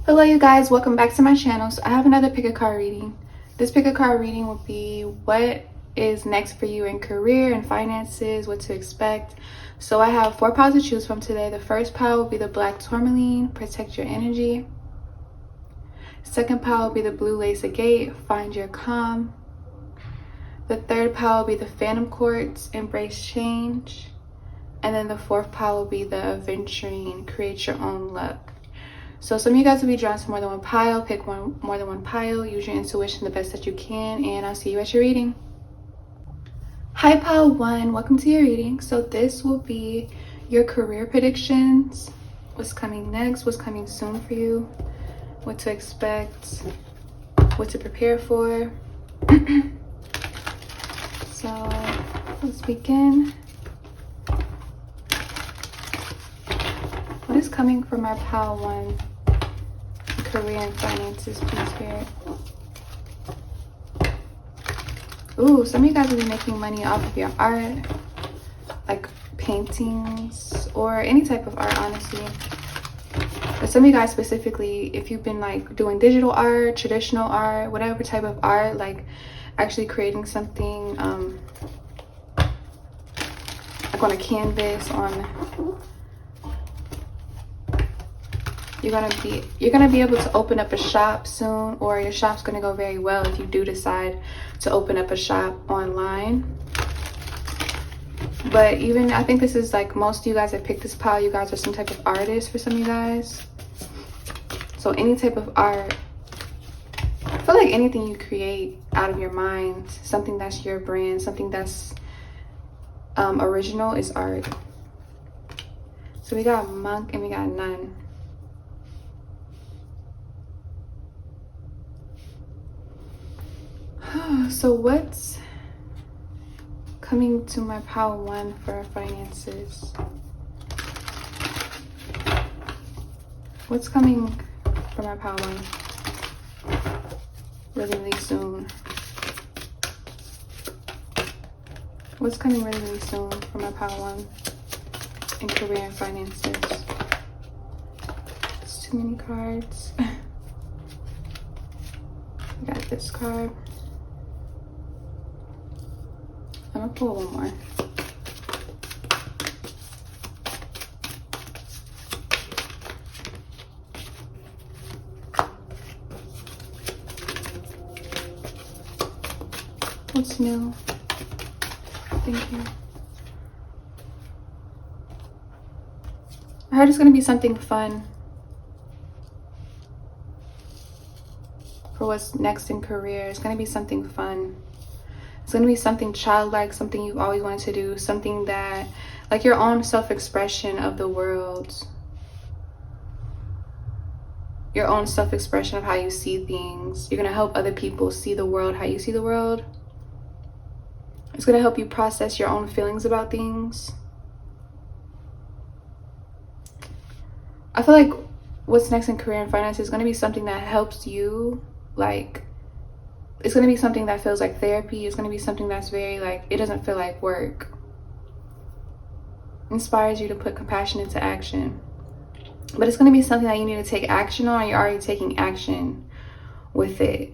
Hello you guys, welcome back to my channel. So I have another pick a card reading. This pick a card reading will be what is next for you in career and finances, what to expect. So I have 4 piles to choose from today. The first pile will be the black tourmaline, protect your energy. Second pile will be the blue lace agate, find your calm. The third pile will be the phantom quartz, embrace change. And then the fourth pile will be the aventurine, create your own luck. So some of you guys will be drawn to more than one pile. Pick more than one pile. Use your intuition the best that you can, and I'll see you at your reading. Hi pile 1, welcome to your reading. So this will be your career predictions. What's coming next, what's coming soon for you, what to expect, what to prepare for. So let's begin. What is coming from our pile 1? Career and finances, please, Spirit. Ooh, some of you guys will be making money off of your art, like paintings or any type of art, honestly. But some of you guys specifically, if you've been like doing digital art, traditional art, whatever type of art, like actually creating something like on a canvas, you're gonna be able to open up a shop soon, or your shop's gonna go very well if you do decide to open up a shop online. But even I think this is like most of you guys that picked this pile, you guys are some type of artist for some of you guys. So any type of art, I feel like anything you create out of your mind, something that's your brand, something that's original, is art. So we got monk and we got nun. So what's coming to my pile 1 for our finances? What's coming from our pile 1 really soon? What's coming really soon from my pile 1 in career and finances? It's too many cards. I got this card. I'm gonna pull one more. What's new? Thank you. I heard it's gonna be something fun for what's next in career. It's gonna be something fun. It's going to be something childlike, something you've always wanted to do, something that, like your own self-expression of the world. Your own self-expression of how you see things. You're going to help other people see the world how you see the world. It's going to help you process your own feelings about things. I feel like what's next in career and finance is going to be something that helps you, like, it's going to be something that feels like therapy. It's going to be something that's very like, it doesn't feel like work. Inspires you to put compassion into action. But it's going to be something that you need to take action on. You're already taking action with it.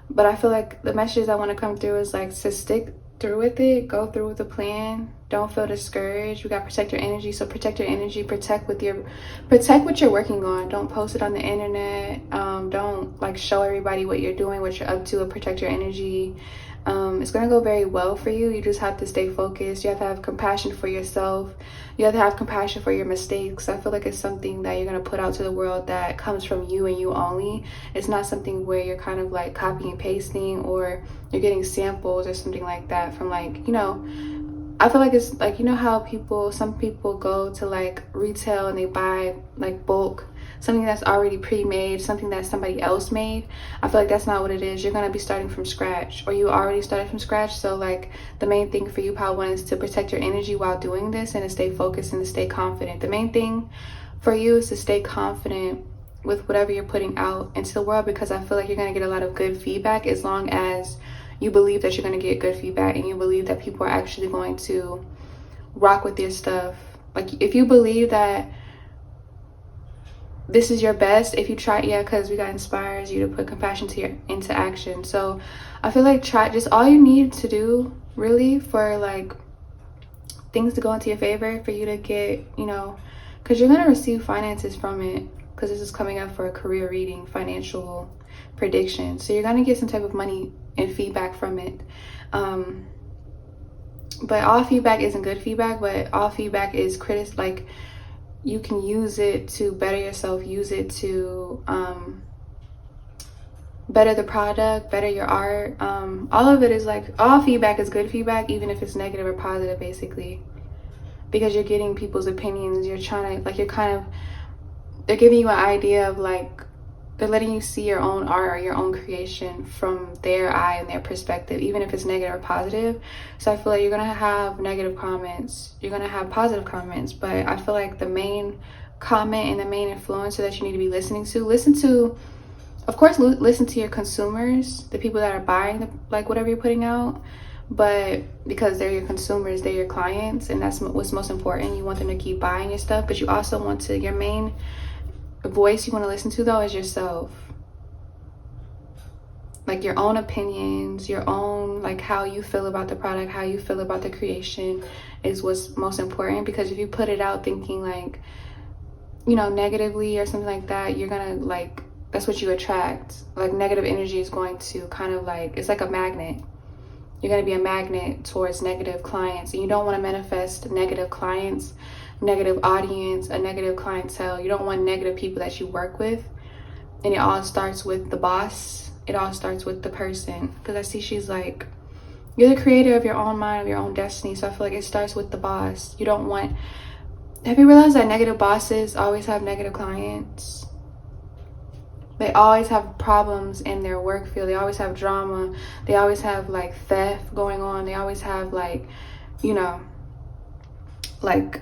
But I feel like the messages I want to come through is like to stick through with it. Go through with the plan. Don't feel discouraged. You got to protect your energy. So protect your energy. Protect what you're working on. Don't post it on the internet. Don't like show everybody what you're doing, what you're up to, and protect your energy. It's going to go very well for you. You just have to stay focused. You have to have compassion for yourself. You have to have compassion for your mistakes. I feel like it's something that you're going to put out to the world that comes from you and you only. It's not something where you're kind of like copying and pasting, or you're getting samples or something like that from, like, you know, I feel like it's like, you know how some people go to like retail and they buy like bulk, something that's already pre-made, something that somebody else made. I feel like that's not what it is. You're going to be starting from scratch, or you already started from scratch. So like the main thing for you, pile 1, is to protect your energy while doing this and to stay focused and to stay confident. The main thing for you is to stay confident with whatever you're putting out into the world, because I feel like you're going to get a lot of good feedback as long as you believe that you're going to get good feedback and you believe that people are actually going to rock with your stuff. Like if you believe that this is your best if you try. Yeah, because we got inspires you to put compassion into action. So I feel like just all you need to do really for like things to go into your favor, for you to get, you know, because you're going to receive finances from it, because this is coming up for a career reading, financial prediction. So you're going to get some type of money and feedback from it. But all feedback isn't good feedback, but all feedback is like you can use it to better yourself, use it to better the product, better your art. All of it is like, all feedback is good feedback, even if it's negative or positive, basically, because you're getting people's opinions. You're trying to, like, they're giving you an idea of, like, they're letting you see your own art or your own creation from their eye and their perspective, even if it's negative or positive. So I feel like you're gonna have negative comments, you're gonna have positive comments, but I feel like the main comment and the main influencer that you need to be listening to, of course, listen to your consumers, the people that are buying like whatever you're putting out, but because they're your consumers, they're your clients, and that's what's most important. You want them to keep buying your stuff, but you also want to, your main voice you want to listen to though is yourself. Like your own opinions, your own, like how you feel about the product, how you feel about the creation is what's most important. Because if you put it out thinking like, you know, negatively or something like that, you're gonna, like, that's what you attract. Like negative energy is going to kind of like, it's like a magnet. You're going to be a magnet towards negative clients, and you don't want to manifest negative clients, negative audience, a negative clientele. You don't want negative people that you work with. And it all starts with the boss. It all starts with the person, because I see she's like, you're the creator of your own mind, of your own destiny. So I feel like it starts with the boss. You don't want, have you realized that negative bosses always have negative clients? They always have problems in their work field. They always have drama. They always have like theft going on. They always have like, you know, like,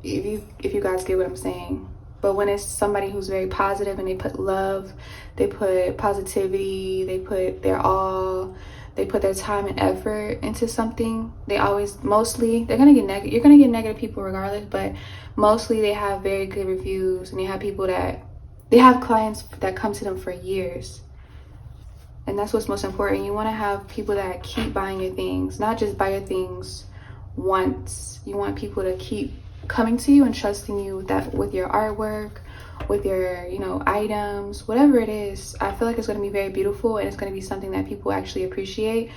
if you guys get what I'm saying. But when it's somebody who's very positive and they put love, they put positivity, they put their all, they put their time and effort into something, they always, mostly, they're gonna get negative. You're gonna get negative people regardless, but mostly they have very good reviews, and they have people that, they have clients that come to them for years. And that's what's most important. You want to have people that keep buying your things, not just buy your things once. You want people to keep coming to you and trusting you with your artwork, with your, you know, items, whatever it is. I feel like it's going to be very beautiful, and it's going to be something that people actually appreciate,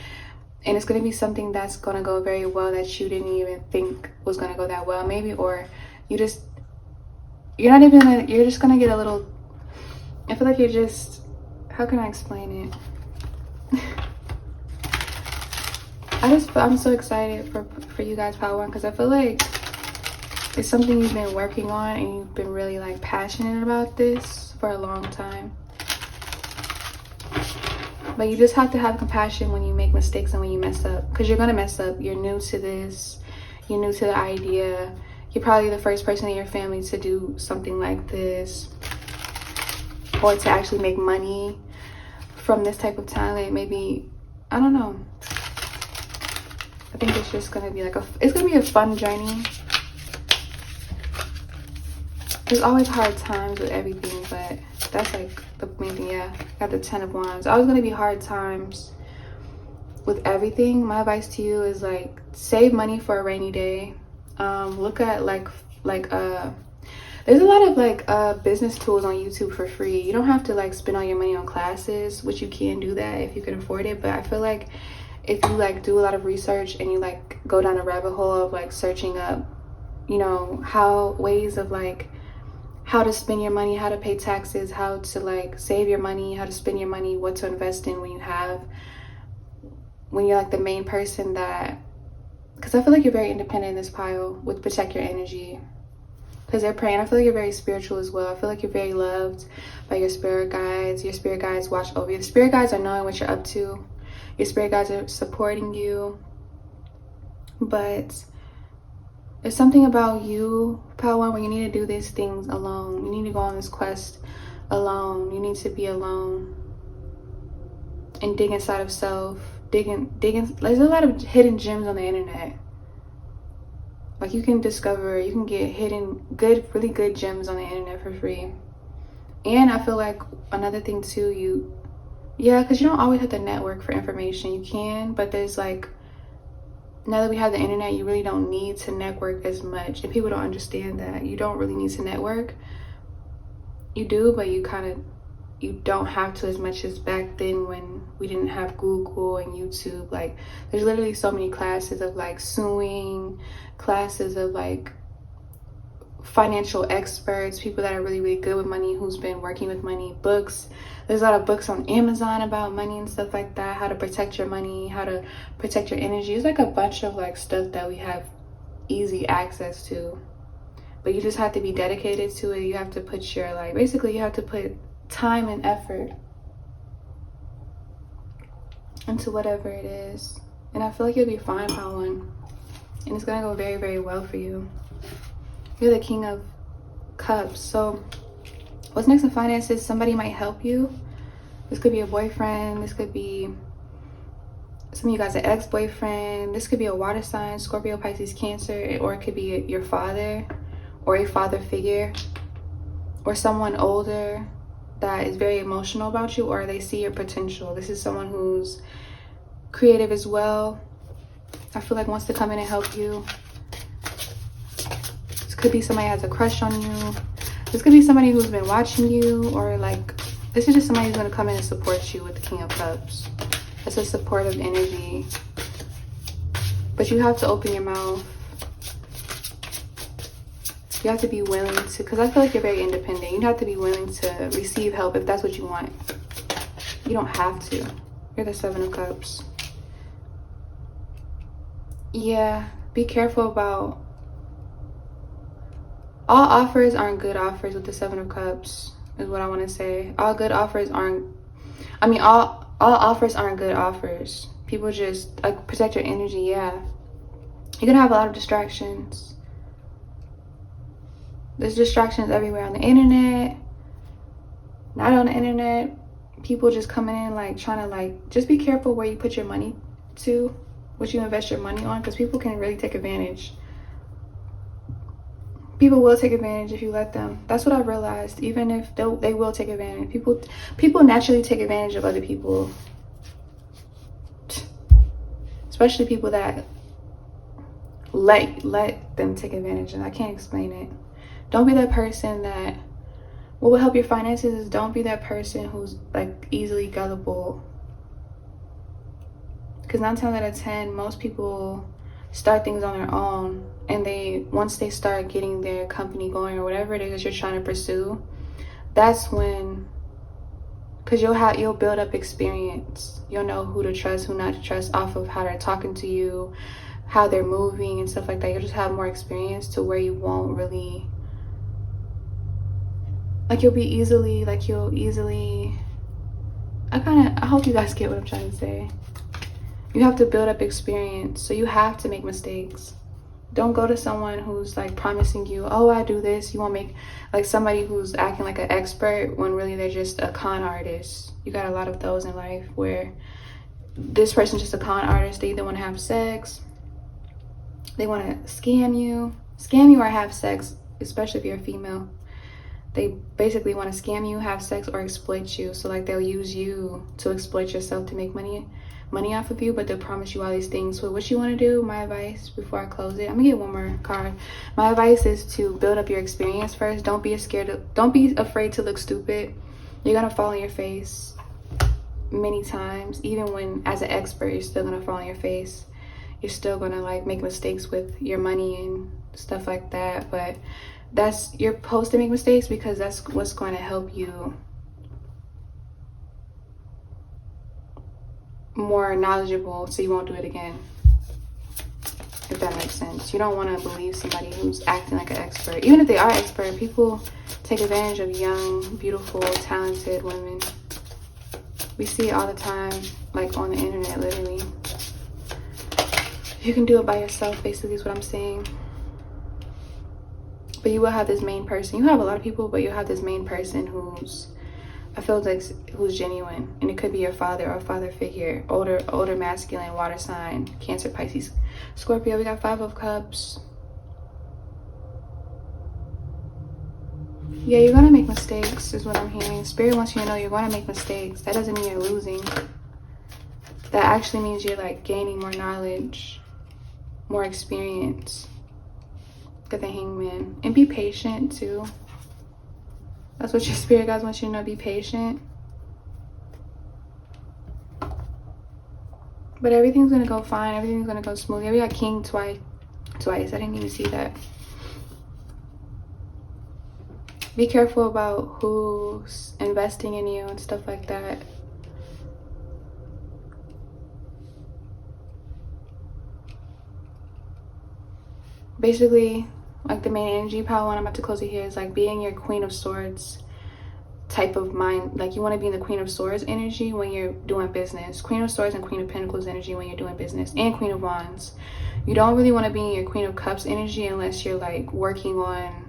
and it's going to be something that's going to go very well that you didn't even think was going to go that well, maybe. Or you're just gonna get a little, I feel like you're just, how can I explain it? I'm so excited for you guys, Power One, because I feel like it's something you've been working on, and you've been really like passionate about this for a long time. But you just have to have compassion when you make mistakes and when you mess up, because you're gonna mess up. You're new to this, you're new to the idea. You're probably the first person in your family to do something like this, or to actually make money from this type of talent. Maybe, I don't know. I think it's just gonna be like it's gonna be a fun journey. There's always hard times with everything, but that's like the main thing. Yeah, got the 10 of Wands. Always gonna be hard times with everything. My advice to you is like, save money for a rainy day. Look at there's a lot of like business tools on YouTube for free. You don't have to like spend all your money on classes, which you can do that if you can afford it. But I feel like if you like do a lot of research and you like go down a rabbit hole of like searching up, you know, ways of like how to spend your money, how to pay taxes, how to like save your money, how to spend your money, what to invest in when you're like the main person that, because I feel like you're very independent in this pile with protect your energy, because they're praying. I feel like you're very spiritual as well. I feel like you're very loved by your spirit guides. Your spirit guides watch over you. The spirit guides are knowing what you're up to. Your spirit guides are supporting you. But there's something about you, Power One, when you need to do these things alone. You need to go on this quest alone. You need to be alone and dig inside of self. Digging. There's a lot of hidden gems on the internet. Like you can get hidden really good gems on the internet for free. And I feel like another thing too, because you don't always have to network for information. You can, but there's like, now that we have the internet, you really don't need to network as much. And people don't understand that. You don't really need to network. You do, but you don't have to as much as back then when we didn't have Google and YouTube. Like there's literally so many classes of like suing, classes of like financial experts, people that are really, really good with money, who's been working with money, books. There's a lot of books on Amazon about money and stuff like that, how to protect your money, how to protect your energy. It's like a bunch of like stuff that we have easy access to, but you just have to be dedicated to it. You have to put your basically you have to put time and effort into whatever it is, and I feel like you'll be fine, Pawan, and it's gonna go very, very well for you. You're the King of Cups. So what's next in finances? Somebody might help you. This could be a boyfriend. This could be some of you guys, an ex-boyfriend. This could be a water sign, Scorpio, Pisces, Cancer, or it could be your father or a father figure, or someone older that is very emotional about you, or they see your potential. This is someone who's creative as well. I feel like wants to come in and help you. Could be somebody has a crush on you. This could be somebody who's been watching you, or like this is just somebody who's going to come in and support you with the King of Cups. It's a supportive energy, but you have to open your mouth. You have to be willing to, because I feel like you're very independent. You have to be willing to receive help if that's what you want. You don't have to. You're the Seven of Cups. Yeah, be careful about, all offers aren't good offers with the Seven of Cups, is what I want to say. All good offers aren't, all offers aren't good offers. People just, like, protect your energy, yeah. You're going to have a lot of distractions. There's distractions everywhere on the internet, not on the internet. People just coming in, like, trying to, like, just be careful where you put your money to, what you invest your money on, because people can really take advantage. People will take advantage if you let them. That's what I've realized. Even if they will take advantage. People naturally take advantage of other people. Especially people that let them take advantage. And I can't explain it. Don't be that person that, what will help your finances is don't be that person who's like easily gullible. Because 9 times out of 10, most people start things on their own, and once they start getting their company going or whatever it is you're trying to pursue, that's when, because you'll build up experience. You'll know who to trust, who not to trust, off of how they're talking to you, how they're moving and stuff like that. You'll just have more experience to where you won't really, like, you'll easily, I hope you guys get what I'm trying to say. You have to build up experience, so you have to make mistakes. Don't go to someone who's like promising you, oh, I do this. You won't make, like, somebody who's acting like an expert when really they're just a con artist. You got a lot of those in life where this person's just a con artist. They either want to have sex, they want to scam you or have sex, especially if you're a female. They basically want to scam you, have sex, or exploit you. So like they'll use you to exploit yourself to make money off of you, but they'll promise you all these things. So what you want to do, my advice before I close it, I'm gonna get one more card. My advice is to build up your experience first. Don't be afraid to look stupid. You're gonna fall on your face many times. Even when as an expert, you're still gonna fall on your face. You're still gonna like make mistakes with your money and stuff like that, but you're supposed to make mistakes because that's what's going to help you more knowledgeable, so you won't do it again, if that makes sense. You don't want to believe somebody who's acting like an expert. Even if they are expert, people take advantage of young, beautiful, talented women. We see it all the time, like on the internet, literally. You can do it by yourself, basically, is what I'm saying. But you will have this main person. You have a lot of people, but you'll have this main person who's genuine. And it could be your father or a father figure, older masculine, water sign, Cancer, Pisces, Scorpio. We got 5 of Cups. Yeah, you're gonna make mistakes is what I'm hearing. Spirit wants you to know you're gonna make mistakes. That doesn't mean you're losing. That actually means you're like gaining more knowledge, more experience. Get the Hangman. And be patient too. That's what your spirit guides want you to know. Be patient. But everything's gonna go fine. Everything's gonna go smooth. Yeah, we got King twice. I didn't even see that. Be careful about who's investing in you and stuff like that. Basically, like the main energy power one, I'm about to close it here, is like being your Queen of Swords type of mind. Like you want to be in the Queen of Swords energy when you're doing business. Queen of Swords and Queen of Pentacles energy when you're doing business. And Queen of Wands. You don't really want to be in your Queen of Cups energy unless you're like working on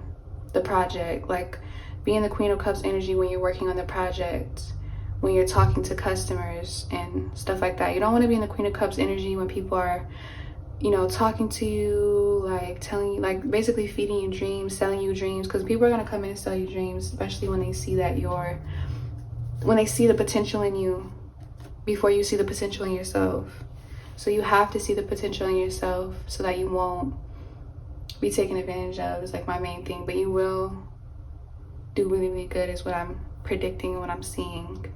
the project. Like be in the Queen of Cups energy when you're working on the project, when you're talking to customers and stuff like that. You don't want to be in the Queen of Cups energy when people are, you know, talking to you, like telling you, like basically feeding you dreams, selling you dreams, because people are going to come in and sell you dreams, especially when they see that when they see the potential in you before you see the potential in yourself. So you have to see the potential in yourself so that you won't be taken advantage of. It's like my main thing, but you will do really, really good is what I'm predicting and what I'm seeing.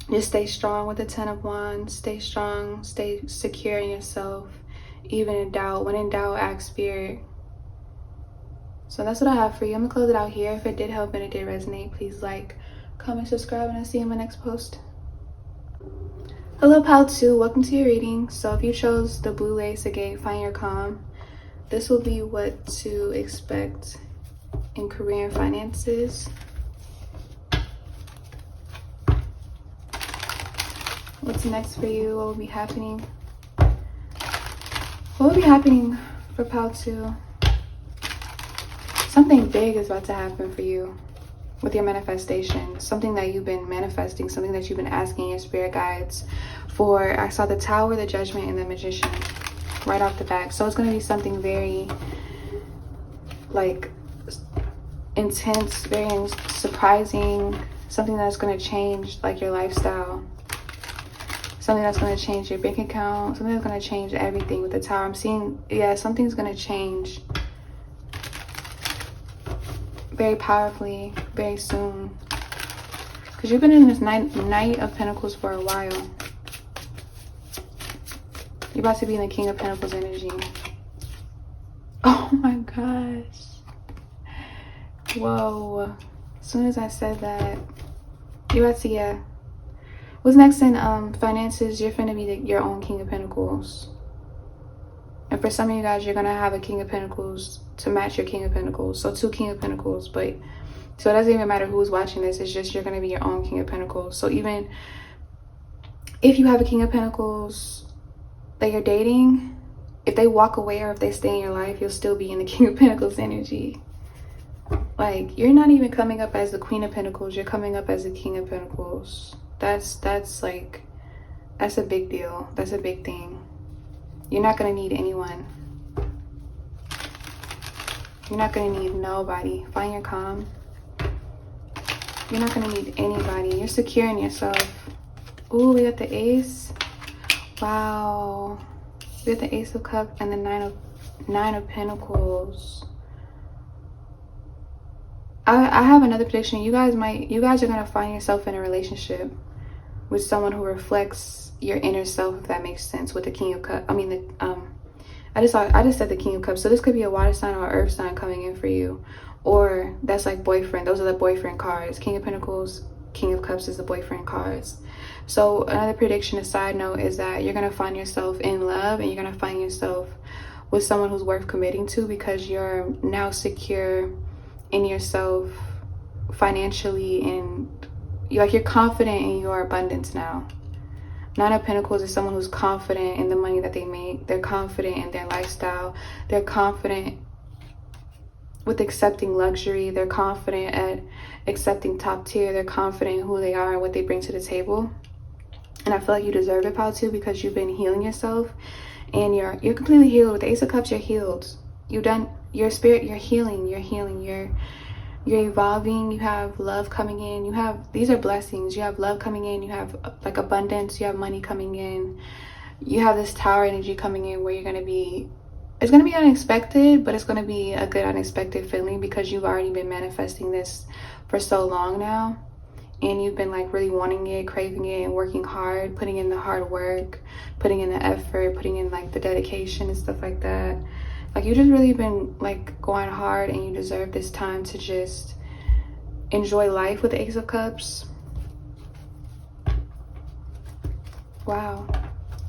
Just stay strong with the 10 of Wands. Stay strong. Stay secure in yourself. Even in doubt. When in doubt, ask Spirit. So that's what I have for you. I'm going to close it out here. If it did help and it did resonate, please like, comment, subscribe, and I'll see you in my next post. Hello, Pal 2. Welcome to your reading. So if you chose the Blue Lace Agate, Find Your Calm, this will be what to expect in career and finances. What's next for you? What will be happening? What will be happening for Pal 2? Something big is about to happen for you with your manifestation. Something that you've been manifesting, something that you've been asking your spirit guides for. I saw the Tower, the Judgment, and the Magician right off the back. So it's going to be something very like intense, very surprising, something that's going to change like your lifestyle. Something that's going to change your bank account. Something that's going to change everything with the Tower. I'm seeing, yeah, something's going to change very powerfully, very soon. Because you've been in this Knight of Pentacles for a while. You're about to be in the King of Pentacles energy. Oh my gosh. Whoa. As soon as I said that, you're about to, yeah. What's next in finances? You're finna be your own King of Pentacles. And for some of you guys, you're gonna have a King of Pentacles to match your King of Pentacles. So 2 King of Pentacles, but so it doesn't even matter who's watching this. It's just you're gonna be your own King of Pentacles. So even if you have a King of Pentacles that you're dating, if they walk away or if they stay in your life, you'll still be in the King of Pentacles energy. Like you're not even coming up as the Queen of Pentacles. You're coming up as the King of Pentacles. That's like, that's a big deal. That's a big thing. You're not going to need anyone. You're not going to need nobody. Find your calm. You're not going to need anybody. You're secure in yourself. Ooh, we got the Ace. Wow. We got the Ace of Cups and the Nine of Pentacles. I have another prediction. You guys are going to find yourself in a relationship with someone who reflects your inner self, if that makes sense, with the King of Cups. I mean, I just said the King of Cups. So this could be a water sign or earth sign coming in for you. Or that's like boyfriend. Those are the boyfriend cards. King of Pentacles, King of Cups is the boyfriend cards. So another prediction, a side note, is that you're going to find yourself in love and you're going to find yourself with someone who's worth committing to because you're now secure in yourself financially and you're confident in your abundance now. Nine of Pentacles is someone who's confident in the money that they make. They're confident in their lifestyle. They're confident with accepting luxury. They're confident at accepting top tier. They're confident in who they are and what they bring to the table. And I feel like you deserve it, Pal 2, because you've been healing yourself and you're completely healed. With the Ace of Cups, you're healed. You've done your spirit, you're healing, you're evolving. You have love coming in. These are blessings. You have love coming in. You have like abundance. You have money coming in. You have this tower energy coming in where it's going to be unexpected, but it's going to be a good unexpected feeling because you've already been manifesting this for so long now. And you've been like really wanting it, craving it, and working hard, putting in the hard work, putting in the effort, putting in like the dedication and stuff like that. Like you just really been like going hard, and you deserve this time to just enjoy life with the Ace of Cups. Wow.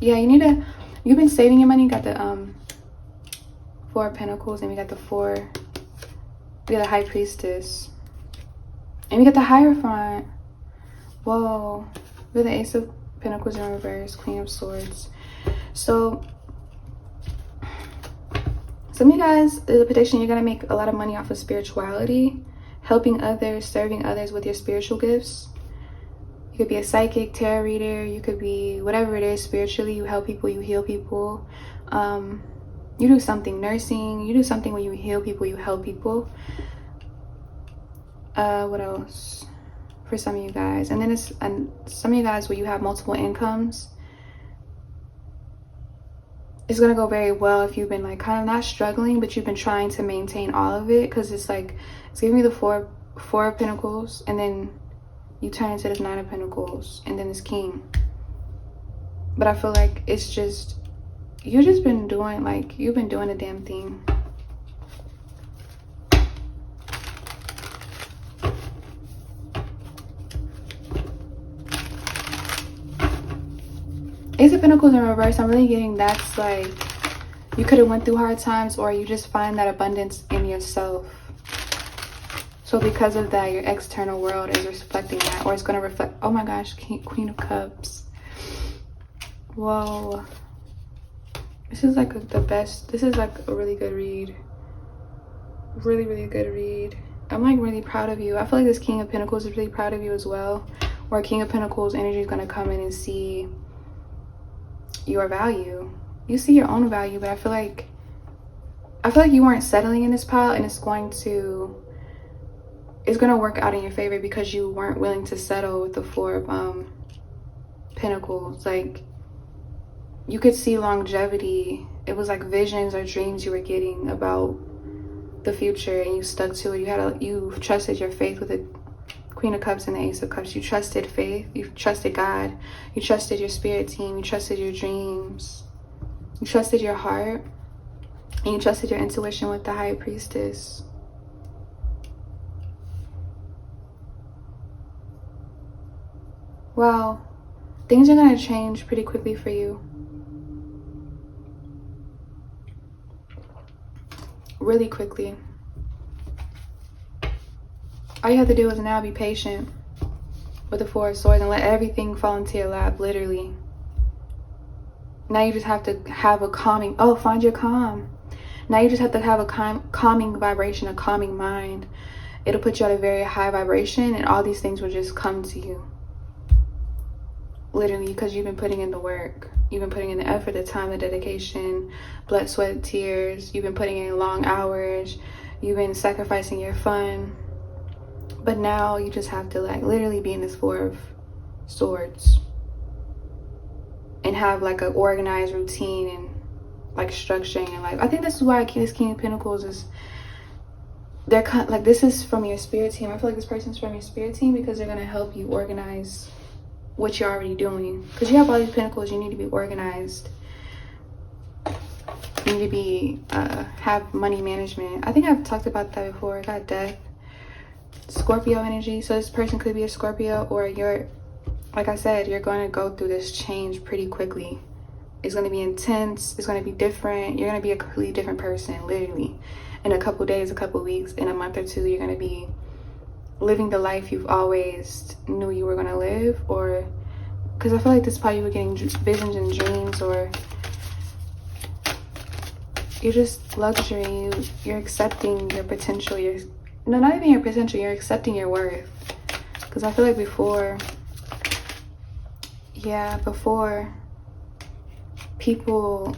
Yeah, you've been saving your money. You got the Four of Pentacles, and we got the High Priestess. And we got the Hierophant. Whoa. We got the Ace of Pentacles in reverse, Queen of Swords. So some of you guys, the prediction, you're going to make a lot of money off of spirituality, helping others, serving others with your spiritual gifts. You could be a psychic, tarot reader. You could be whatever it is spiritually. You help people, you heal people. You do something, nursing. You do something where you heal people, you help people. What else? For some of you guys. And then it's some of you guys where you have multiple incomes. It's going to go very well if you've been like kind of not struggling, but you've been trying to maintain all of it. Because it's like, it's giving me the four of Pentacles, and then you turn into this Nine of Pentacles, and then this King. But I feel like it's just, you've been doing the damn thing. Ace of Pentacles in reverse, I'm really getting that's like, you could have went through hard times, or you just find that abundance in yourself. So because of that, your external world is reflecting that, or it's going to reflect, oh my gosh, Queen of Cups. Whoa. This is like the best, this is like a really good read. Really, really good read. I'm like really proud of you. I feel like this King of Pentacles is really proud of you as well. Where King of Pentacles energy is going to come in and see your value. You see your own value, but I feel like you weren't settling in this pile, and it's going to work out in your favor because you weren't willing to settle with the Four of Pentacles. Like, you could see longevity. It was like visions or dreams you were getting about the future, and you stuck to it. You trusted your faith with the Queen of Cups and the Ace of Cups. You trusted faith. You trusted God. You trusted your spirit team. You trusted your dreams. You trusted your heart. And you trusted your intuition with the High Priestess. Wow. Things are going to change pretty quickly for you. Really quickly. All you have to do is now be patient with the Four of Swords and let everything fall into your lap, literally. Now you just have to have a calming, find your calm. Now you just have to have a calming vibration, a calming mind. It'll put you at a very high vibration, and all these things will just come to you. Literally, because you've been putting in the work. You've been putting in the effort, the time, the dedication, blood, sweat, tears. You've been putting in long hours. You've been sacrificing your fun. But now you just have to like literally be in this Four of Swords and have like an organized routine and like structure in your life. I think this is why this King of Pentacles is, they're like, this is from your spirit team. I feel like this person's from your spirit team because they're going to help you organize what you're already doing. Because you have all these pentacles, you need to be organized. You need to be, have money management. I think I've talked about that before. I got Death. Scorpio energy. So this person could be a Scorpio, or you're, like I said, you're going to go through this change pretty quickly. It's going to be intense. It's going to be different. You're going to be a completely different person, literally. In a couple days, a couple weeks, in a month or two, you're going to be living the life you've always knew you were going to live. Or because I feel like this is probably you were getting visions and dreams, or you're just luxury. You're accepting your potential. No, not even your potential. You're accepting your worth. Because I feel like before people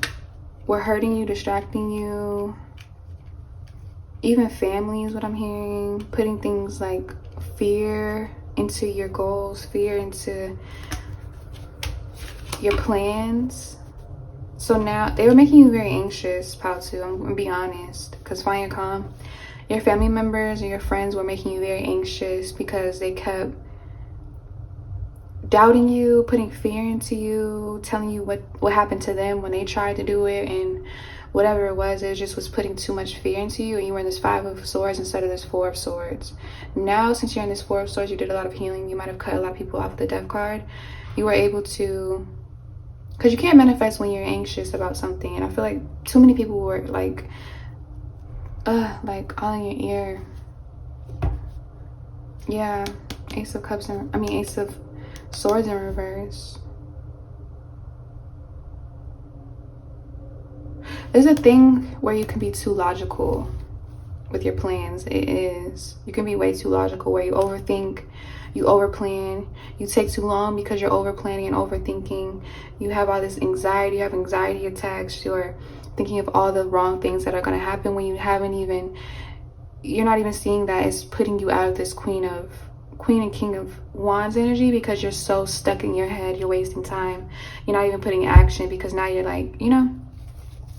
were hurting you, distracting you, even family is what I'm hearing. Putting things like fear into your goals, fear into your plans. So now they were making you very anxious, pal, too. I'm gonna be honest, because find your calm. Your family members and your friends were making you very anxious because they kept doubting you, putting fear into you, telling you what happened to them when they tried to do it, and whatever it just was putting too much fear into you, and you were in this 5 of Swords instead of this 4 of Swords. Now, since you're in this 4 of Swords, you did a lot of healing. You might have cut a lot of people off the Death card. You were able to, because you can't manifest when you're anxious about something, and I feel like too many people were like all in your ear. Yeah, Ace of Cups and Ace of Swords in reverse. There's a thing where you can be too logical with your plans. It is. You can be way too logical, where you overthink, you overplan, you take too long because you're overplanning and overthinking. You have all this anxiety, you have anxiety attacks, you're thinking of all the wrong things that are going to happen when you're not even seeing that it's putting you out of this Queen and King of Wands energy, because you're so stuck in your head. You're wasting time. You're not even putting action because now you're like,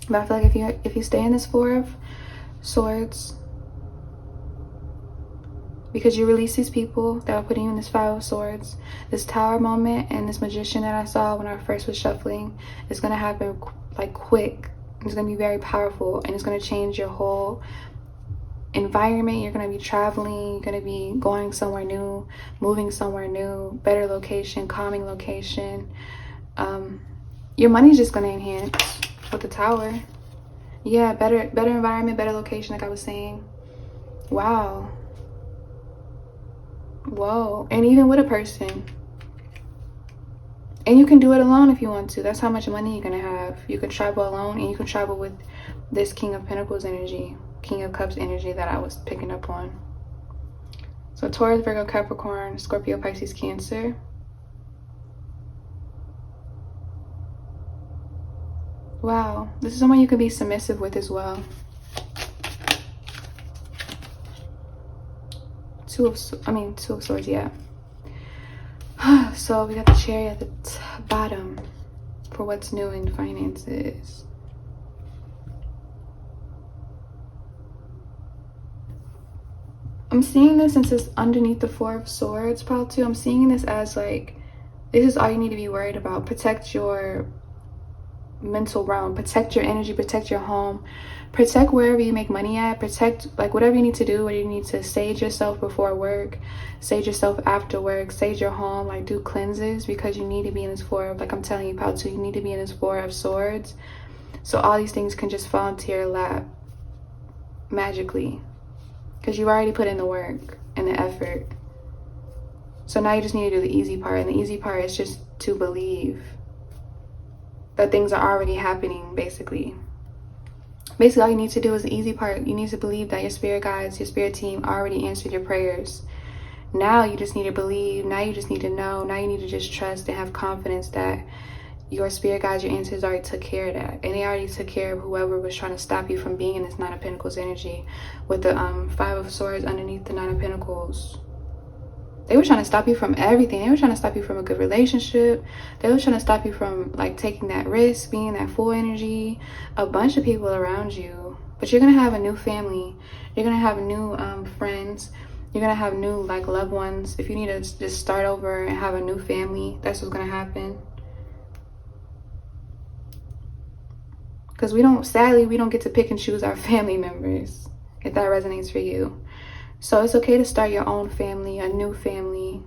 But I feel like if you stay in this 4 of Swords, because you release these people that are putting you in this 5 of Swords, this Tower moment and this Magician that I saw when I first was shuffling is going to happen like quick. It's going to be very powerful, and it's going to change your whole environment. You're going to be traveling, you're going to be going somewhere new, moving somewhere new, better location, calming location. Your money's just going to enhance with the Tower. Yeah, better environment, better location, like I was saying. Wow. Whoa. And even with a person. And you can do it alone if you want to. That's how much money you're going to have. You can travel alone, and you can travel with this King of Pentacles energy, King of Cups energy that I was picking up on. So Taurus, Virgo, Capricorn, Scorpio, Pisces, Cancer. Wow, this is someone you could be submissive with as well. Two of Swords, yeah. So we got the Chariot at the bottom for what's new in finances. I'm seeing this, since it's underneath the 4 of Swords, probably too. I'm seeing this as like, this is all you need to be worried about. Protect your mental realm, protect your energy, protect your home, protect wherever you make money at, protect like whatever you need to do, where you need to sage yourself before work, sage yourself after work, sage your home, like do cleanses, because you need to be in this 4 of, like I'm telling you, Pautu, you need to be in this 4 of Swords, so all these things can just fall into your lap magically, because you've already put in the work and the effort. So now you just need to do the easy part, and the easy part is just to believe that things are already happening. Basically all you need to do is the easy part. You need to believe that your spirit guides, your spirit team already answered your prayers. Now you just need to believe. Now you just need to know. Now you need to just trust and have confidence that your spirit guides, your ancestors already took care of that, and they already took care of whoever was trying to stop you from being in this 9 of Pentacles energy with the 5 of Swords underneath the 9 of Pentacles. They were trying to stop you from everything. They were trying to stop you from a good relationship. They were trying to stop you from like taking that risk, being that full energy. A bunch of people around you. But you're going to have a new family. You're going to have new friends. You're going to have new like loved ones. If you need to just start over and have a new family, that's what's going to happen. Because sadly, we don't get to pick and choose our family members, if that resonates for you. So it's okay to start your own family, a new family,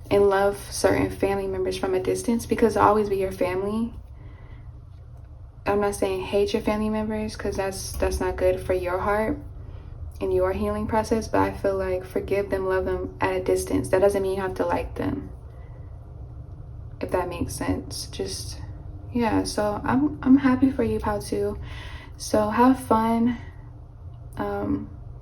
and love certain family members from a distance, because they'll always be your family. I'm not saying hate your family members, because that's not good for your heart and your healing process, but I feel like forgive them, love them at a distance. That doesn't mean you have to like them, if that makes sense. Just, yeah, so I'm happy for you, Pautu. So have fun.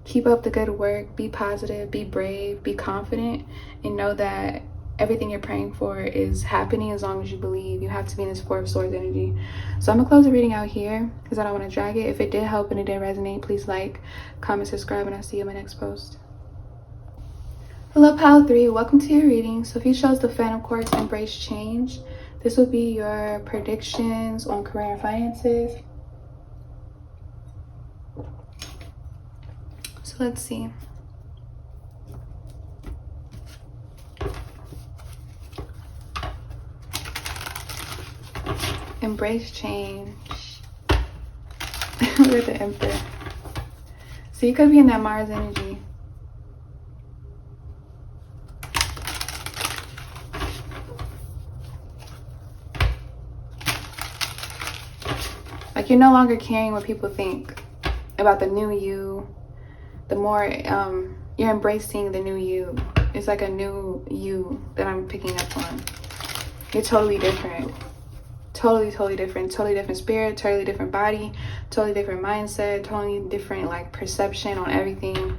Keep up the good work, be positive, be brave, be confident, and know that everything you're praying for is happening as long as you believe. You have to be in this Four of Swords energy. So I'm gonna close the reading out here because I don't want to drag it. If it did help and it did resonate, please like, comment, subscribe, and I'll see you in my next post. Hello, Pile 3. Welcome to your reading. So if you chose the Fan of Quartz, Embrace Change, this would be your predictions on career and finances. So let's see. Embrace change. Look at the Emperor. So you could be in that Mars energy. Like, you're no longer caring what people think about the new you. The more you're embracing the new you. It's like a new you that I'm picking up on. You're totally different. Totally different. Totally different spirit, totally different body, totally different mindset, totally different like perception on everything.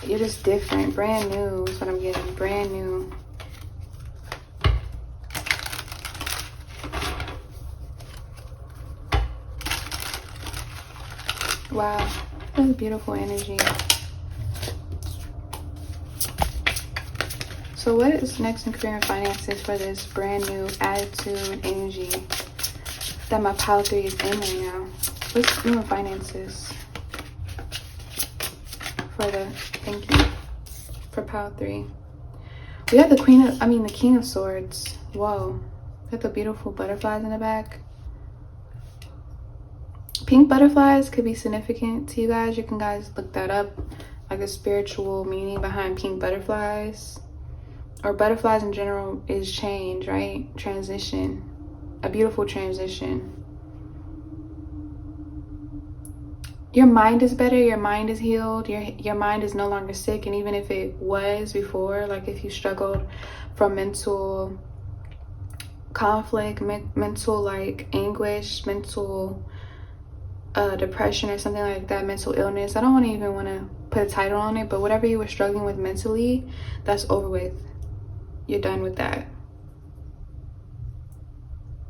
You're just different. Brand new is what I'm getting. Brand new. Wow, that's beautiful energy. So what is next in career and finances for this brand new attitude energy that my Pile 3 is in right now? What's new in finances for the, thank you, for Pile 3? We have the the King of Swords. Whoa, got the beautiful butterflies in the back. Pink butterflies could be significant to you guys. You can guys look that up, like the spiritual meaning behind pink butterflies. Or butterflies in general is change, right? Transition. A beautiful transition. Your mind is better. Your mind is healed. Your mind is no longer sick. And even if it was before, like if you struggled from mental conflict, mental like anguish, mental depression or something like that, mental illness. I don't even want to put a title on it, but whatever you were struggling with mentally, that's over with. You're done with that.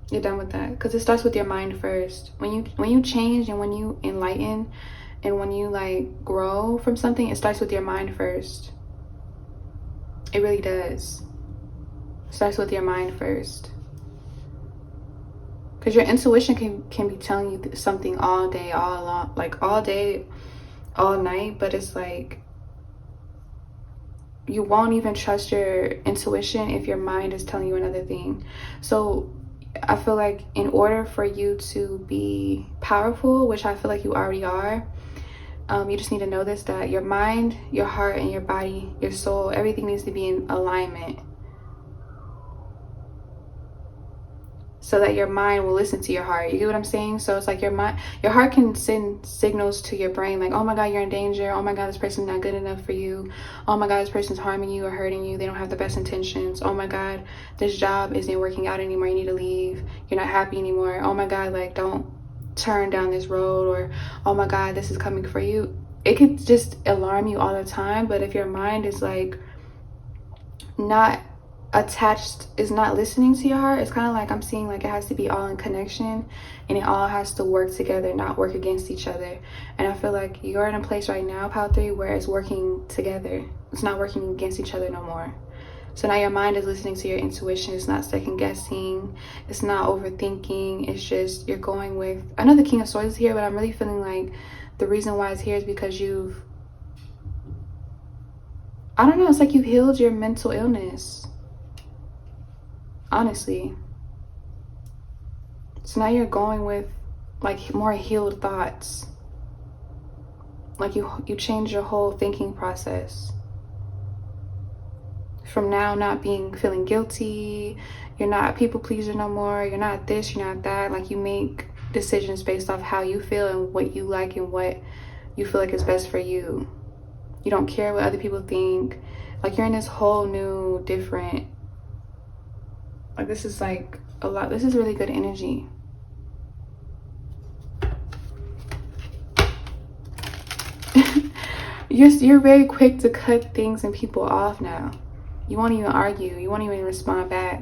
You're done with that because it starts with your mind first. When you change and when you enlighten and when you like grow from something, it starts with your mind first. It really does. It starts with your mind first. Because your intuition can be telling you something all day, all along, like all day, all night, but it's like you won't even trust your intuition if your mind is telling you another thing. So I feel like in order for you to be powerful, which I feel like you already are, you just need to know this, that your mind, your heart, and your body, your soul, everything needs to be in alignment. So that your mind will listen to your heart. You get what I'm saying? So it's like your heart can send signals to your brain like, oh my God, you're in danger. Oh my God, this person's not good enough for you. Oh my God, this person's harming you or hurting you. They don't have the best intentions. Oh my God, this job isn't working out anymore. You need to leave. You're not happy anymore. Oh my God, like don't turn down this road. Or oh my God, this is coming for you. It could just alarm you all the time. But if your mind is like not attached, is not listening to your heart, it's kind of like I'm seeing like it has to be all in connection and it all has to work together, not work against each other. And I feel like you're in a place right now, Pile 3, where it's working together. It's not working against each other no more. So now your mind is listening to your intuition. It's not second guessing. It's not overthinking. It's just you're going with, I know the King of Swords is here, but I'm really feeling like the reason why it's here is because I don't know, it's like you've healed your mental illness. Honestly. So now you're going with like more healed thoughts. Like you change your whole thinking process. From now not feeling guilty. You're not a people pleaser no more. You're not this, you're not that. Like you make decisions based off how you feel and what you like and what you feel like is best for you. You don't care what other people think. Like you're in this whole new different, like this is like a lot. This is really good energy. you're very quick to cut things and people off now. You won't even argue. You won't even respond back.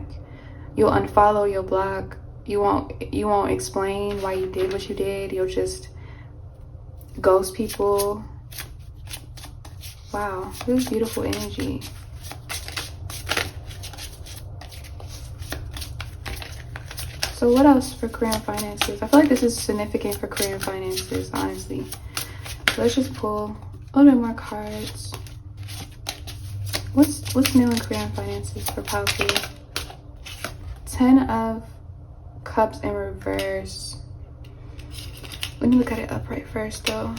You'll unfollow, you'll block. You won't explain why you did what you did. You'll just ghost people. Wow, this is beautiful energy. So what else for career and finances? I feel like this is significant for career and finances, honestly. Let's just pull a little bit more cards. What's new in career and finances for Palpy? 10 of Cups in reverse. Let me look at it upright first, though.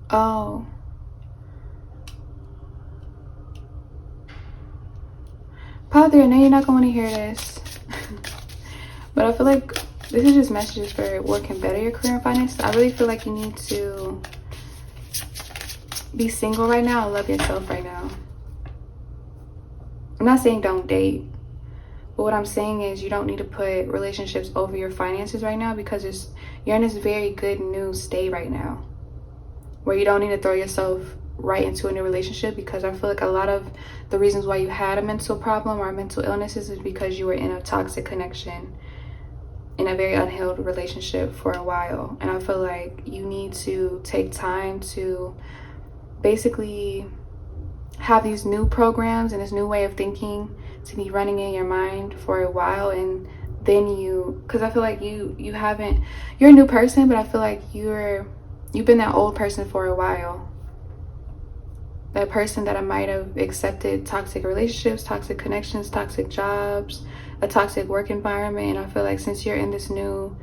Oh. Palpy, I know you're not going to hear this. But I feel like this is just messages for what can better your career and finances. I really feel like you need to be single right now and love yourself right now. I'm not saying don't date, but what I'm saying is you don't need to put relationships over your finances right now, because you're in this very good new state right now where you don't need to throw yourself right into a new relationship, because I feel like a lot of the reasons why you had a mental problem or mental illnesses is because you were in a toxic connection, in a very unhealed relationship for a while. And I feel like you need to take time to basically have these new programs and this new way of thinking to be running in your mind for a while, and then because I feel like you're a new person, but I feel like you've been that old person for a while. That person that I might have accepted toxic relationships, toxic connections, toxic jobs, a toxic work environment. And I feel like since you're in this new,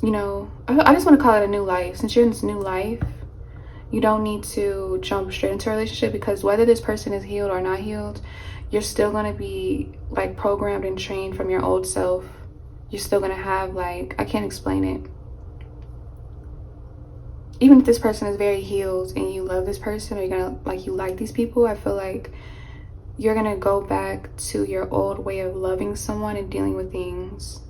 I just want to call it a new life. Since you're in this new life, you don't need to jump straight into a relationship, because whether this person is healed or not healed, you're still going to be like programmed and trained from your old self. You're still going to have I can't explain it. Even if this person is very healed and you love this person, or you like these people, I feel like you're going to go back to your old way of loving someone and dealing with things.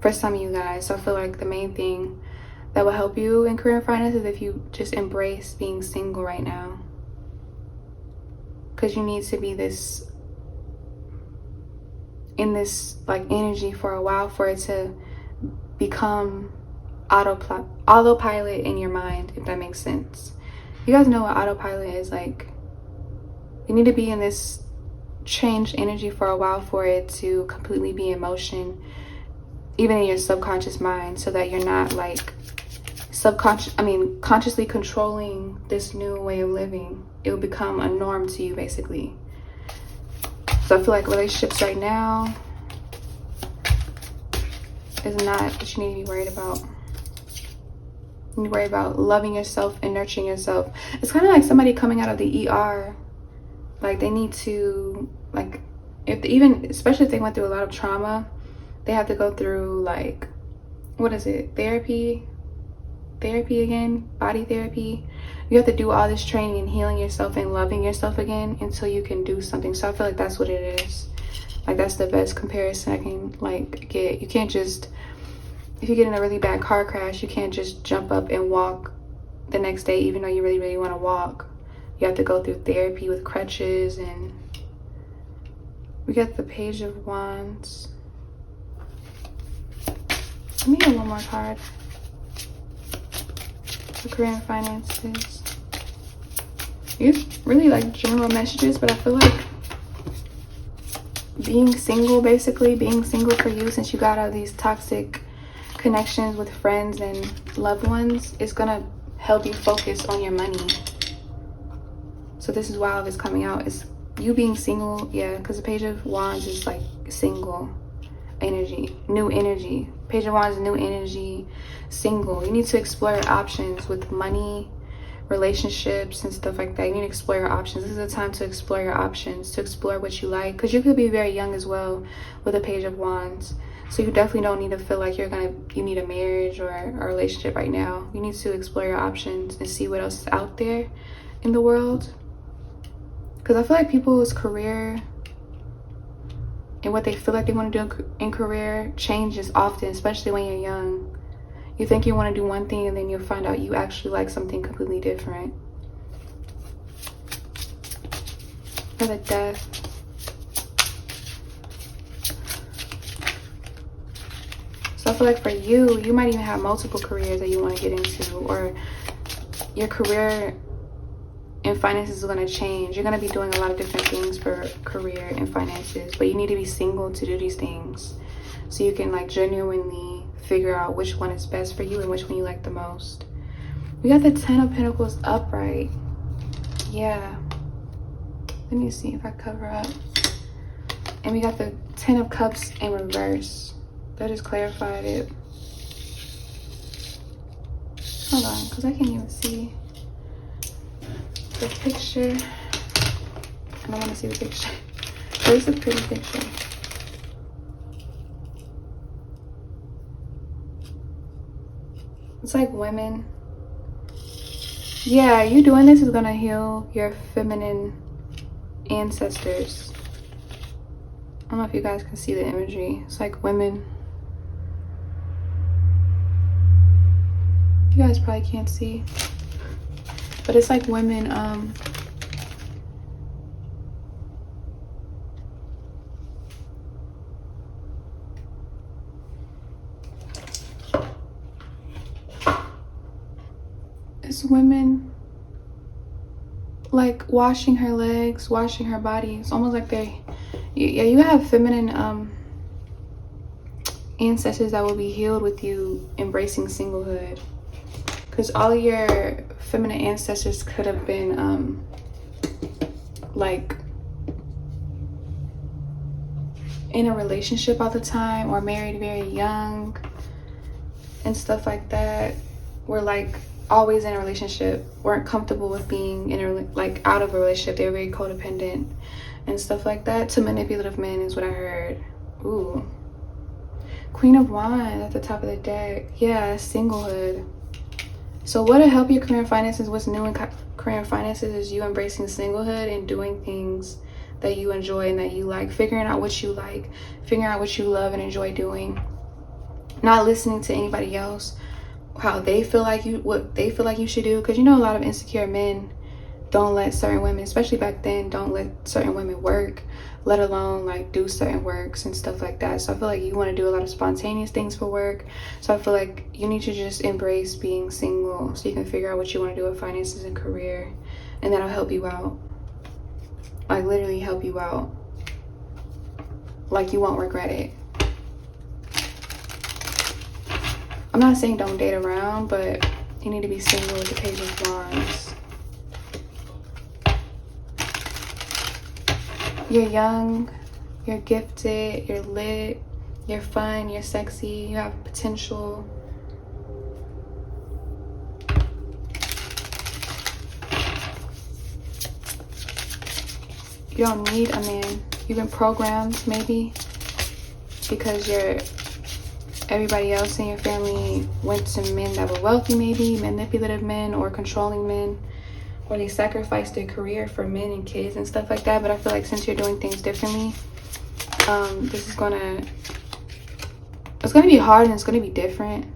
For some of you guys, so I feel like the main thing that will help you in career and finances if you just embrace being single right now. Because you need to be in this energy for a while for it to become autopilot in your mind, if that makes sense. You guys know what autopilot is like. You need to be in this changed energy for a while for it to completely be in motion, even in your subconscious mind, so that you're not consciously controlling this new way of living. It will become a norm to you, basically. So I feel like relationships right now is not what you need to be worried about. You need to worry about loving yourself and nurturing yourself. It's kind of like somebody coming out of the ER. Like they need to, especially if they went through a lot of trauma, they have to go through therapy again, body therapy. You have to do all this training and healing yourself and loving yourself again until you can do something. So I feel like that's what it is. That's the best comparison I can get. You can't just, if you get in a really bad car crash, you can't just jump up and walk the next day even though you really, really want to walk. You have to go through therapy with crutches. And we got the Page of Wands. Let me get one more card. Career and finances. It's really general messages, but I feel like being single for you, since you got all these toxic connections with friends and loved ones, is gonna help you focus on your money. So this is why all this coming out is you being single. Yeah, because the Page of Wands is single energy, new energy. Page of Wands, new energy, single. You need to explore your options with money, relationships, and stuff like that. You need to explore your options. This is a time to explore your options, to explore what you like, because you could be very young as well with a Page of Wands. So you definitely don't need to feel like you need a marriage or a relationship right now. You need to explore your options and see what else is out there in the world. Because I feel like people's career and what they feel like they want to do in career changes often, especially when you're young. You think you want to do one thing and then you'll find out you actually like something completely different. For the Death. So I feel like for you, you might even have multiple careers that you want to get into, or your career and finances is going to change. You're going to be doing a lot of different things for career and finances, but you need to be single to do these things so you can like genuinely figure out which one is best for you and which one you like the most. We got the 10 of Pentacles upright. Yeah. Let me see if I cover up. And we got the 10 of Cups in reverse. That just clarified it. Hold on, because I can't even see the picture. I don't want to see the picture. But it's a pretty picture. It's like women. Yeah, you doing this is going to heal your feminine ancestors. I don't know if you guys can see the imagery. It's like women. You guys probably can't see, but it's like women it's women like washing her legs, washing her body. It's almost like you have feminine ancestors that will be healed with you embracing singlehood. Because all your feminine ancestors could have been like in a relationship all the time, or married very young and stuff like that. Were like always in a relationship, weren't comfortable with being in a like out of a relationship. They were very codependent and stuff like that to manipulative men is what I heard. Ooh, Queen of Wands at the top of the deck. Yeah, singlehood. So what'll help your career and finances, what's new in career and finances, is you embracing singlehood and doing things that you enjoy and that you like, figuring out what you like, figuring out what you love and enjoy doing, not listening to anybody else, how they feel like you, what they feel like you should do. Because you know, a lot of insecure men don't let certain women, especially back then, don't let certain women work, let alone like do certain works and stuff like that. So I feel like you want to do a lot of spontaneous things for work. So I feel like you need to just embrace being single so you can figure out what you want to do with finances and career, and that'll help you out. Like literally help you out. Like you won't regret it. I'm not saying don't date around, but you need to be single with the Page of Wands. You're young, you're gifted, you're lit, you're fun, you're sexy, you have potential. You don't need a man. You've been programmed maybe because everybody else in your family went to men that were wealthy, maybe manipulative men or controlling men, or they sacrificed their career for men and kids and stuff like that. But I feel like since you're doing things differently, it's gonna be hard and it's gonna be different,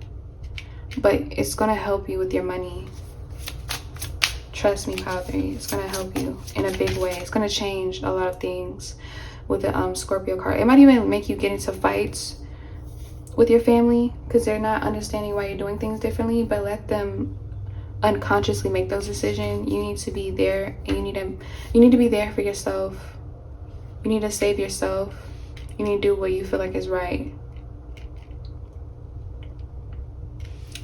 but it's gonna help you with your money. Trust me, Pile 3, it's gonna help you in a big way. It's gonna change a lot of things with the Scorpio card. It might even make you get into fights with your family because they're not understanding why you're doing things differently, but let them unconsciously make those decisions. You need to be there, and you need to be there for yourself. You need to save yourself. You need to do what you feel like is right.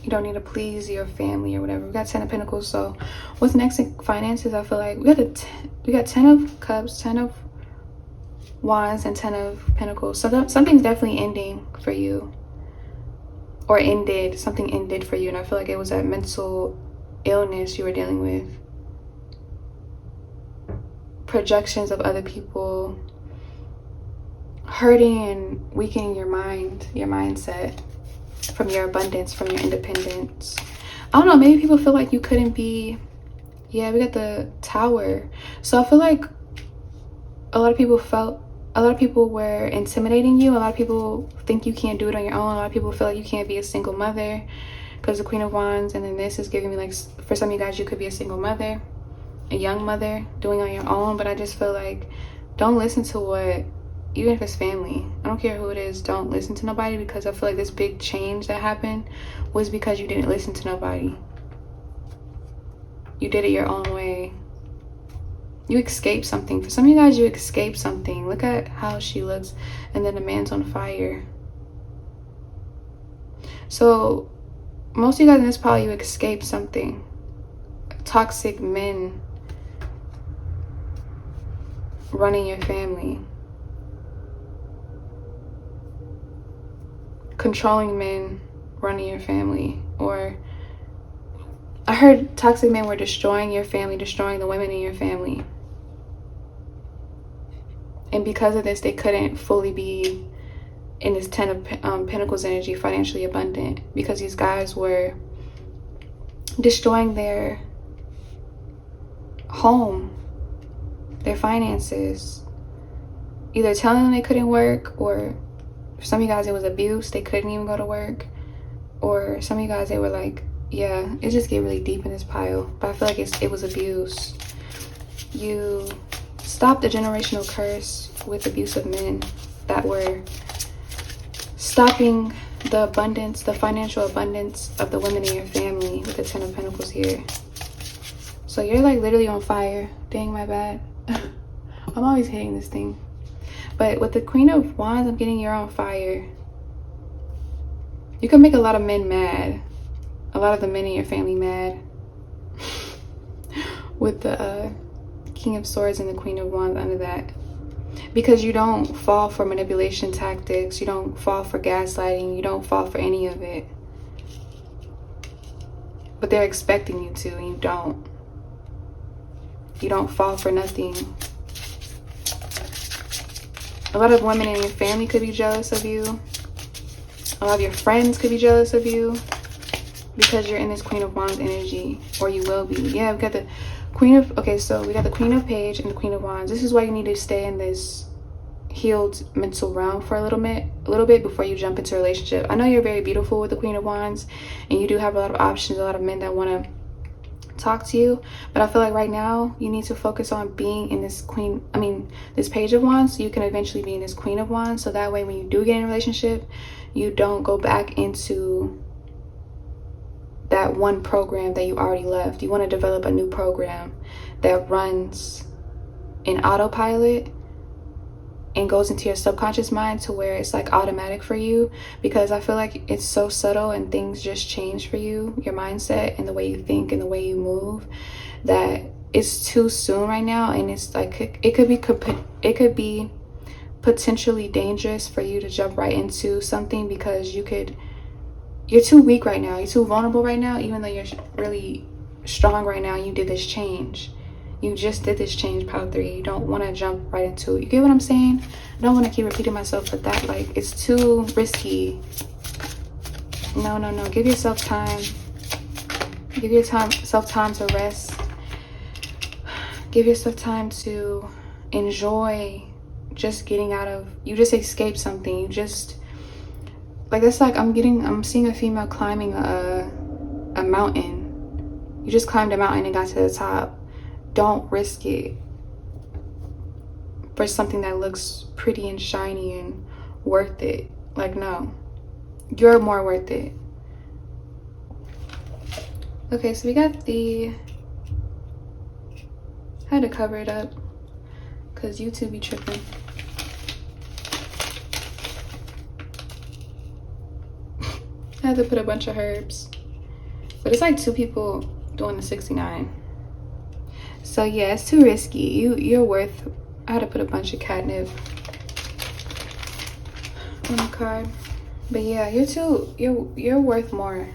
You don't need to please your family or whatever. We got 10 of Pentacles. So what's next in finances? I feel like we got 10 of Cups, 10 of Wands, and 10 of Pentacles. So something's definitely ending for you, or ended. Something ended for you, and I feel like it was that mental illness you were dealing with. Projections of other people hurting and weakening your mind, your mindset, from your abundance, from your independence. I don't know, maybe people feel like you couldn't be. Yeah, we got the Tower. So I feel like a lot of people felt a lot of people were intimidating you. A lot of people think you can't do it on your own. A lot of people feel like you can't be a single mother because the Queen of Wands, and then this is giving me like, for some of you guys, you could be a single mother, a young mother doing on your own. But I just feel like, don't listen to what, even if it's family, I don't care who it is, don't listen to nobody, because I feel like this big change that happened was because you didn't listen to nobody. You did it your own way. You escaped something. For some of you guys, you escaped something. Look at how she looks. And then the man's on fire. So most of you guys in this pile, you escaped something. Toxic men running your family. Controlling men running your family. Or I heard toxic men were destroying your family, destroying the women in your family. And because of this, they couldn't fully be in this 10 of Pentacles energy, financially abundant, because these guys were destroying their home, their finances, either telling them they couldn't work, or for some of you guys, it was abuse. They couldn't even go to work. Or some of you guys, they were like, yeah, it just get really deep in this pile. But I feel like it was abuse. You stopped a generational curse with abusive men that were stopping the abundance, the financial abundance of the women in your family with the 10 of Pentacles here. So you're like literally on fire. Dang, my bad. I'm always hitting this thing. But with the Queen of Wands, I'm getting you're on fire. You can make a lot of men mad. A lot of the men in your family mad. With the King of Swords and the Queen of Wands under that. Because you don't fall for manipulation tactics. You don't fall for gaslighting. You don't fall for any of it. But they're expecting you to, and you don't. You don't fall for nothing. A lot of women in your family could be jealous of you. A lot of your friends could be jealous of you. Because you're in this Queen of Wands energy. Or you will be. Yeah, we've got the Queen of... Okay, so we got the Queen of Page and the Queen of Wands. This is why you need to stay in this healed mental realm for a little bit before you jump into a relationship. I know you're very beautiful with the Queen of Wands. And you do have a lot of options. A lot of men that want to talk to you. But I feel like right now, you need to focus on being in this this Page of Wands. So you can eventually be in this Queen of Wands. So that way, when you do get in a relationship, you don't go back into that one program that you already left. You want to develop a new program that runs in autopilot and goes into your subconscious mind to where it's like automatic for you, because I feel like it's so subtle and things just change for you, your mindset and the way you think and the way you move, that it's too soon right now. And it's like it could be potentially dangerous for you to jump right into something, because you're too weak right now. You're too vulnerable right now, even though you're really strong right now. You did this change. You just did this change, pile 3. You don't want to jump right into it. You get what I'm saying? I don't want to keep repeating myself, but that, like, it's too risky. No. Give yourself time. Give yourself time to rest. Give yourself time to enjoy just getting out of... You just escaped something. You just... Like, that's like I'm seeing a female climbing a mountain. You just climbed a mountain and got to the top. Don't risk it for something that looks pretty and shiny and worth it. Like, no. You're more worth it. Okay, so we got I had to cover it up because YouTube be tripping. I had to put a bunch of herbs. But it's like 2 people doing the 69. So yeah, it's too risky. You're worth... I had to put a bunch of catnip on the card. But yeah, you're worth more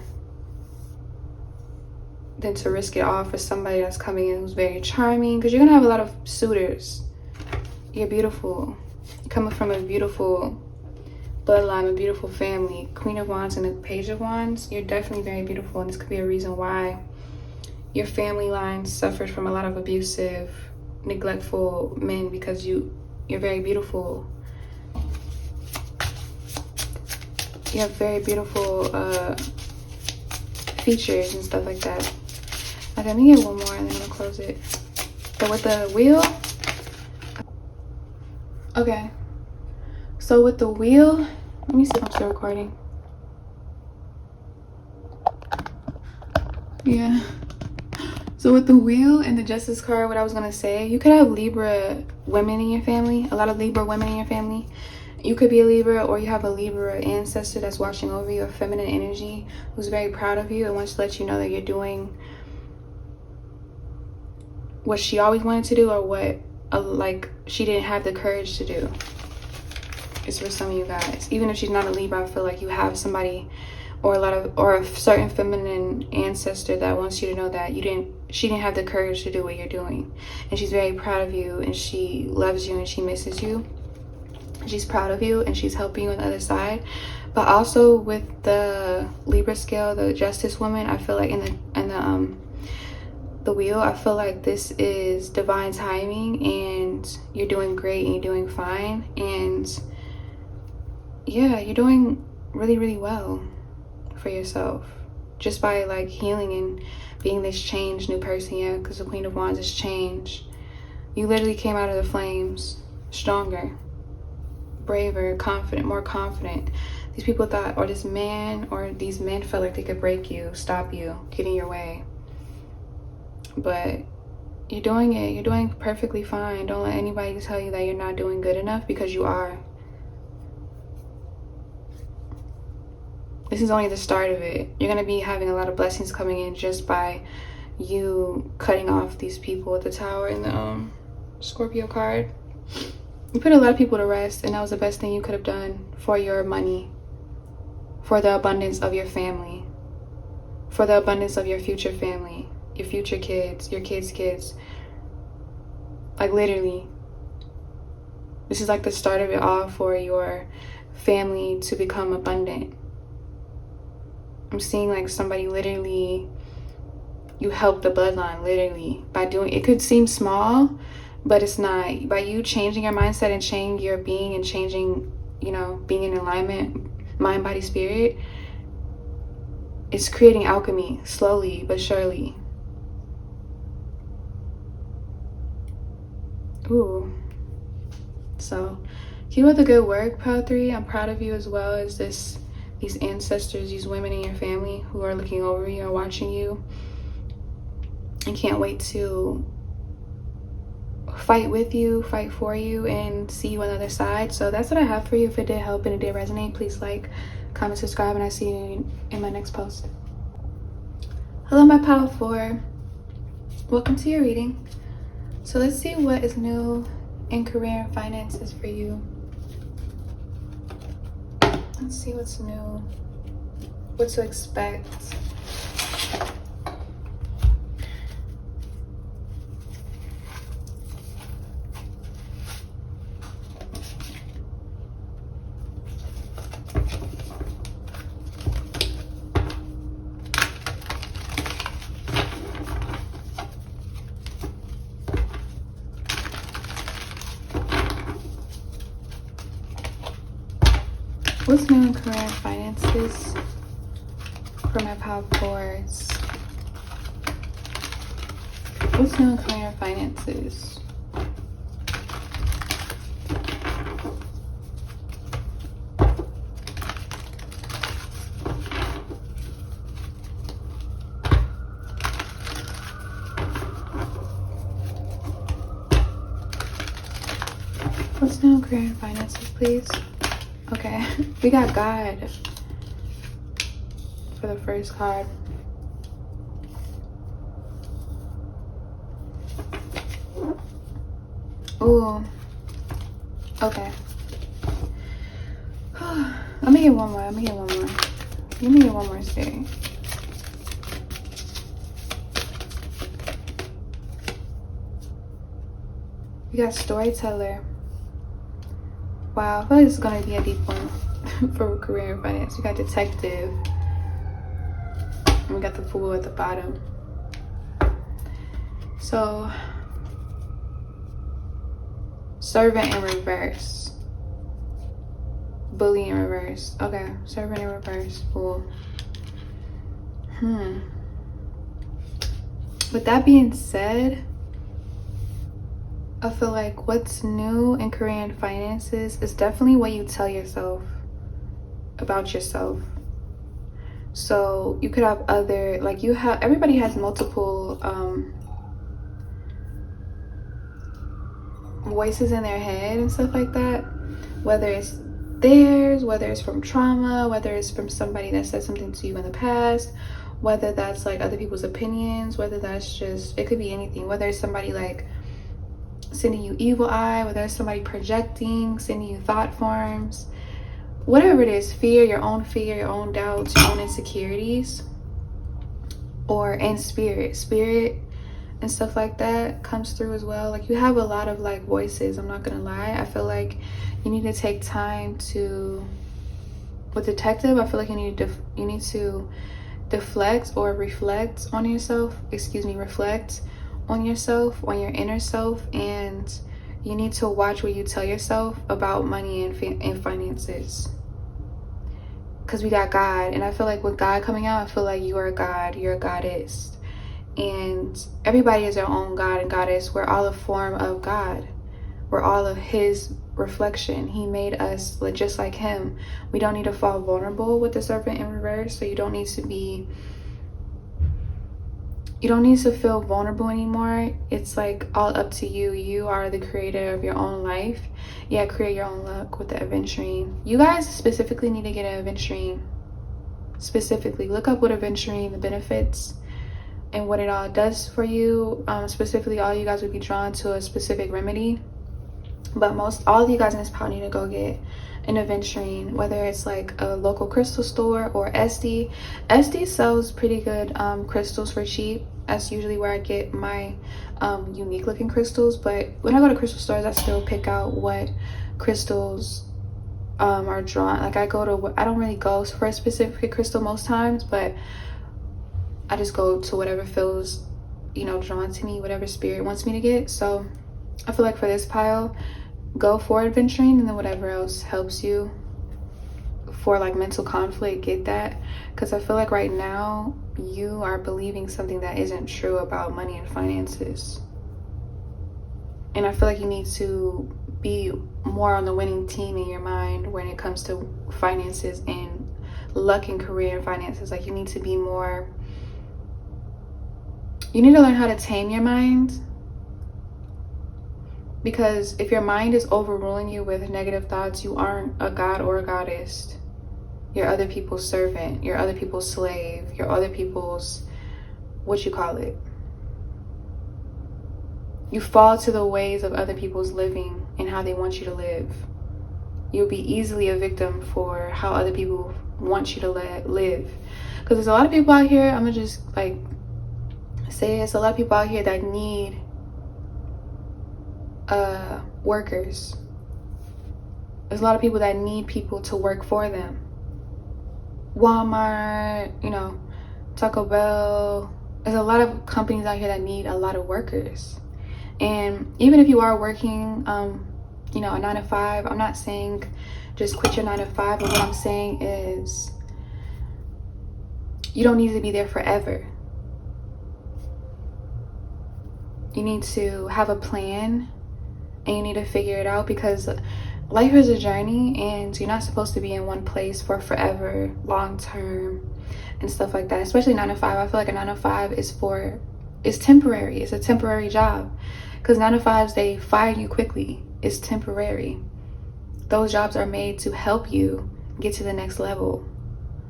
than to risk it all for somebody that's coming in who's very charming. Because you're gonna have a lot of suitors. You're beautiful. You're coming from a beautiful bloodline, a beautiful family. Queen of Wands and the Page of Wands. You're definitely very beautiful, and this could be a reason why your family line suffered from a lot of abusive, neglectful men, because you You're very beautiful. You have very beautiful features and stuff like that. Okay, let me get one more and then I'm gonna close it. So with the wheel, okay. So with the wheel, let me see if I'm still recording. Yeah. So with the wheel and the justice card, what I was gonna say, you could have Libra women in your family, a lot of Libra women in your family. You could be a Libra, or you have a Libra ancestor that's watching over you, a feminine energy, who's very proud of you and wants to let you know that you're doing what she always wanted to do, or what like she didn't have the courage to do. It's for some of you guys. Even if she's not a Libra, I feel like you have somebody or a certain feminine ancestor that wants you to know that she didn't have the courage to do what you're doing, and she's very proud of you, and she loves you, and she misses you. She's proud of you, and she's helping you on the other side. But also with the Libra scale, the justice woman, I feel like in the wheel, I feel like this is divine timing, and you're doing great, and you're doing fine, and yeah, you're doing really, really well for yourself, just by like healing and being this changed new person. Yeah, because the Queen of Wands is change. You literally came out of the flames stronger, braver, confident, more confident. These people thought, or this man, or these men felt like they could break you, stop you, get in your way. But you're doing it. You're doing perfectly fine. Don't let anybody tell you that you're not doing good enough, because you are. This is only the start of it. You're going to be having a lot of blessings coming in just by you cutting off these people with the Tower and the Scorpio card. You put a lot of people to rest, and that was the best thing you could have done for your money, for the abundance of your family, for the abundance of your future family, your future kids, your kids' kids. Like literally, this is like the start of it all for your family to become abundant. I'm seeing like somebody literally, you help the bloodline literally by doing, it could seem small, but it's not. By you changing your mindset and changing your being and changing, you know, being in alignment, mind, body, spirit, it's creating alchemy slowly but surely. Ooh. So keep up the good work, Pile 3. I'm proud of you, as well as these ancestors, these women in your family who are looking over you or watching you, and can't wait to fight with you, fight for you, and see you on the other side. So that's what I have for you. If it did help and it did resonate, please like, comment, subscribe, and I see you in my next post. Hello, my Pile 4. Welcome to your reading. So let's see what is new in career and finances for you. Let's see what's new, what to expect. What's new in career and finances for my Pile 4s? What's new in career and finances? What's new in career and finances, please? Okay, we got God for the first card. Ooh, okay. Let me get one more. Let me get one more spirit. We got Storyteller. Wow, I feel like this is going to be a deep one for career and finance. We got Detective. And we got the Fool at the bottom. Servant in reverse. Bully in reverse. Okay, servant in reverse. Cool. With that being said, I feel like what's new in Korean finances is definitely what you tell yourself about yourself. So you could have other, like everybody has multiple voices in their head and stuff like that, whether it's theirs, whether it's from trauma, whether it's from somebody that said something to you in the past, whether that's like other people's opinions, whether that's just, it could be anything, whether it's somebody like sending you evil eye, whether it's somebody projecting, sending you thought forms, whatever it is, fear, your own doubts, your own insecurities, or in spirit and stuff like that comes through as well. Like you have a lot of like voices, I'm not gonna lie. I feel like you need to take time to, with detective, I feel like you need to deflect or reflect on yourself, reflect on yourself, on your inner self, and you need to watch what you tell yourself about money and finances. Because we got God, and I feel like with God coming out, I feel like you are a God, you're a goddess, and everybody is their own God and goddess. We're all a form of God. We're all of his reflection. He made us just like him. We don't need to fall vulnerable with the serpent in reverse, so you don't need to feel vulnerable anymore. It's like all up to you. You are the creator of your own life. Yeah, create your own luck with the aventurine. You guys specifically need to get an aventurine. Specifically, look up what aventurine, the benefits, and what it all does for you. Specifically, all you guys would be drawn to a specific remedy. But all of you guys in this pile need to go get an aventurine, whether it's like a local crystal store or SD. SD sells pretty good crystals for cheap. That's usually where I get my unique looking crystals. But when I go to crystal stores, I still pick out what crystals are drawn. Like I don't really go for a specific crystal most times, but I just go to whatever feels, drawn to me, whatever spirit wants me to get. So I feel like for this pile, go for adventuring, and then whatever else helps you for like mental conflict, get that. Because I feel like right now you are believing something that isn't true about money and finances, and I feel like you need to be more on the winning team in your mind when it comes to finances and luck and career and finances. Like you need to learn how to tame your mind. Because if your mind is overruling you with negative thoughts, you aren't a god or a goddess. You're other people's servant. You're other people's slave. You're other people's, You fall to the ways of other people's living and how they want you to live. You'll be easily a victim for how other people want you to live. Because there's a lot of people out here, I'm going to just say it's a lot of people out here that need workers. There's a lot of people that need people to work for them. Walmart, Taco Bell. There's a lot of companies out here that need a lot of workers. And even if you are working, a 9 to 5, I'm not saying just quit your 9 to 5, but what I'm saying is you don't need to be there forever. You need to have a plan, and you need to figure it out, because life is a journey and you're not supposed to be in one place for forever, long term and stuff like that. Especially 9 to 5. I feel like a 9 to 5 is temporary. It's a temporary job, because 9 to 5s, they fire you quickly. It's temporary. Those jobs are made to help you get to the next level.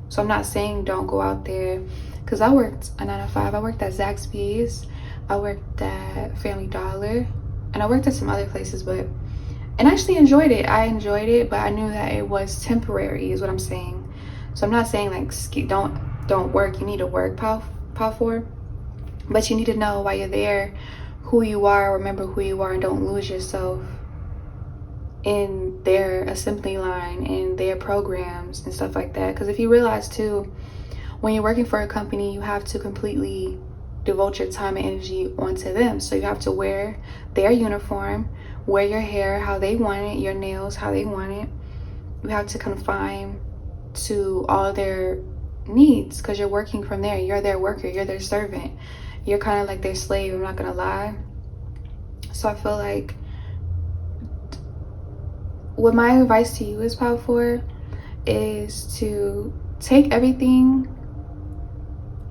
So I'm not saying don't go out there, because I worked a 9 to 5. I worked at Zaxby's, I worked at Family Dollar, and I worked at some other places, and I actually enjoyed it. I enjoyed it, but I knew that it was temporary, is what I'm saying. So I'm not saying like don't work. You need to work, pal 4, but you need to know while you're there who you are, remember who you are, and don't lose yourself in their assembly line and their programs and stuff like that. Because if you realize too, when you're working for a company, you have to completely devote your time and energy onto them. So you have to wear their uniform, wear your hair how they want it, your nails how they want it. You have to conform to all their needs because you're working from there. You're their worker, you're their servant. You're kind of like their slave, I'm not gonna lie. So I feel like what my advice to you is, Power 4, is to take everything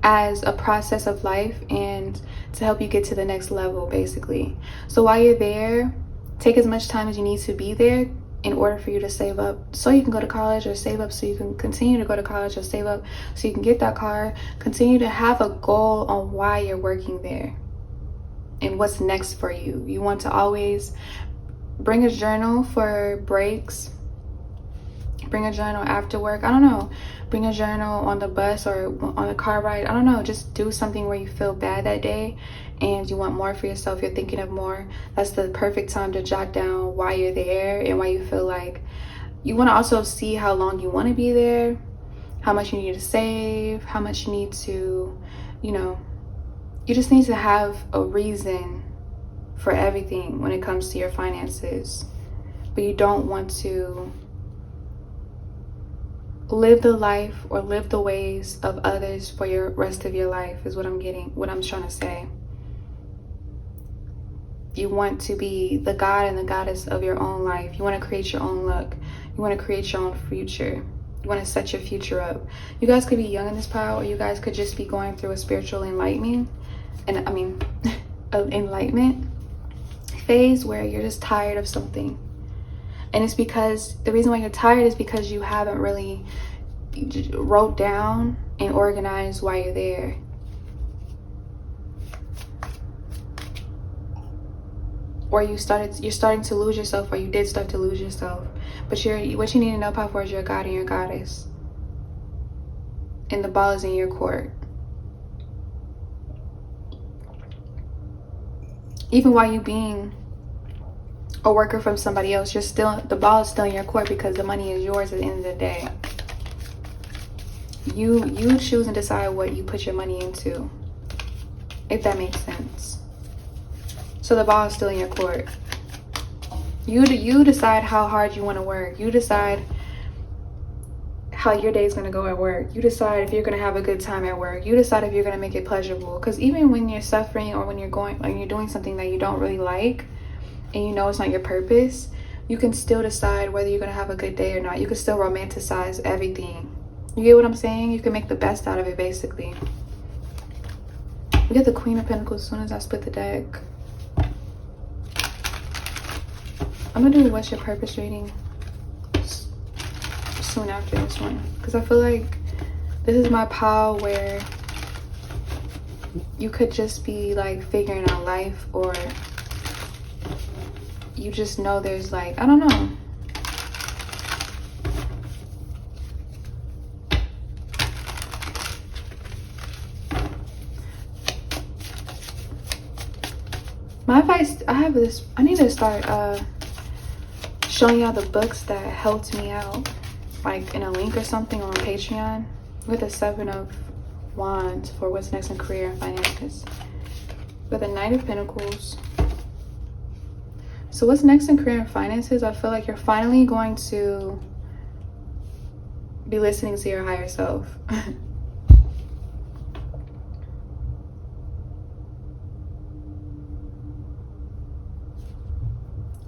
as a process of life and to help you get to the next level, basically. So while you're there, take as much time as you need to be there in order for you to save up so you can go to college, or save up so you can continue to go to college, or save up so you can get that car. Continue to have a goal on why you're working there and what's next for you. You want to always bring a journal for breaks. Bring a journal after work. I don't know. Bring a journal on the bus or on the car ride. I don't know. Just do something where you feel bad that day and you want more for yourself. You're thinking of more. That's the perfect time to jot down why you're there and why you feel like you want to also see how long you want to be there, how much you need to save, how much you need to, you just need to have a reason for everything when it comes to your finances. But you don't want to live the life or live the ways of others for your rest of your life, is what I'm trying to say. You want to be the god and the goddess of your own life. You want to create your own luck. You want to create your own future. You want to set your future up. You guys could be young in this power, or you guys could just be going through a spiritual enlightenment phase where you're just tired of something. And it's because the reason why you're tired is because you haven't really wrote down and organized why you're there. Or you're starting to lose yourself, or you did start to lose yourself. But what you need to know, Power 4, is you're a god and you're a goddess. And the ball is in your court. Even while you being a worker from somebody else, the ball is still in your court, because the money is yours at the end of the day. You choose and decide what you put your money into, if that makes sense. So the ball is still in your court. You decide how hard you want to work. You decide how your day is going to go at work. You decide if you're going to have a good time at work. You decide if you're going to make it pleasurable. Because even when you're suffering, or when you're doing something that you don't really like, and you know it's not your purpose, you can still decide whether you're going to have a good day or not. You can still romanticize everything. You get what I'm saying? You can make the best out of it, basically. We get the Queen of Pentacles as soon as I split the deck. I'm going to do What's Your Purpose reading soon after this one, because I feel like this is my pile where you could just be like figuring out life, or you just know there's like, I don't know. My advice, I need to start showing y'all the books that helped me out, like in a link or something on Patreon, with the 7 of Wands for what's next in career and finances, with the Knight of Pentacles. So what's next in career and finances, I feel like you're finally going to be listening to your higher self.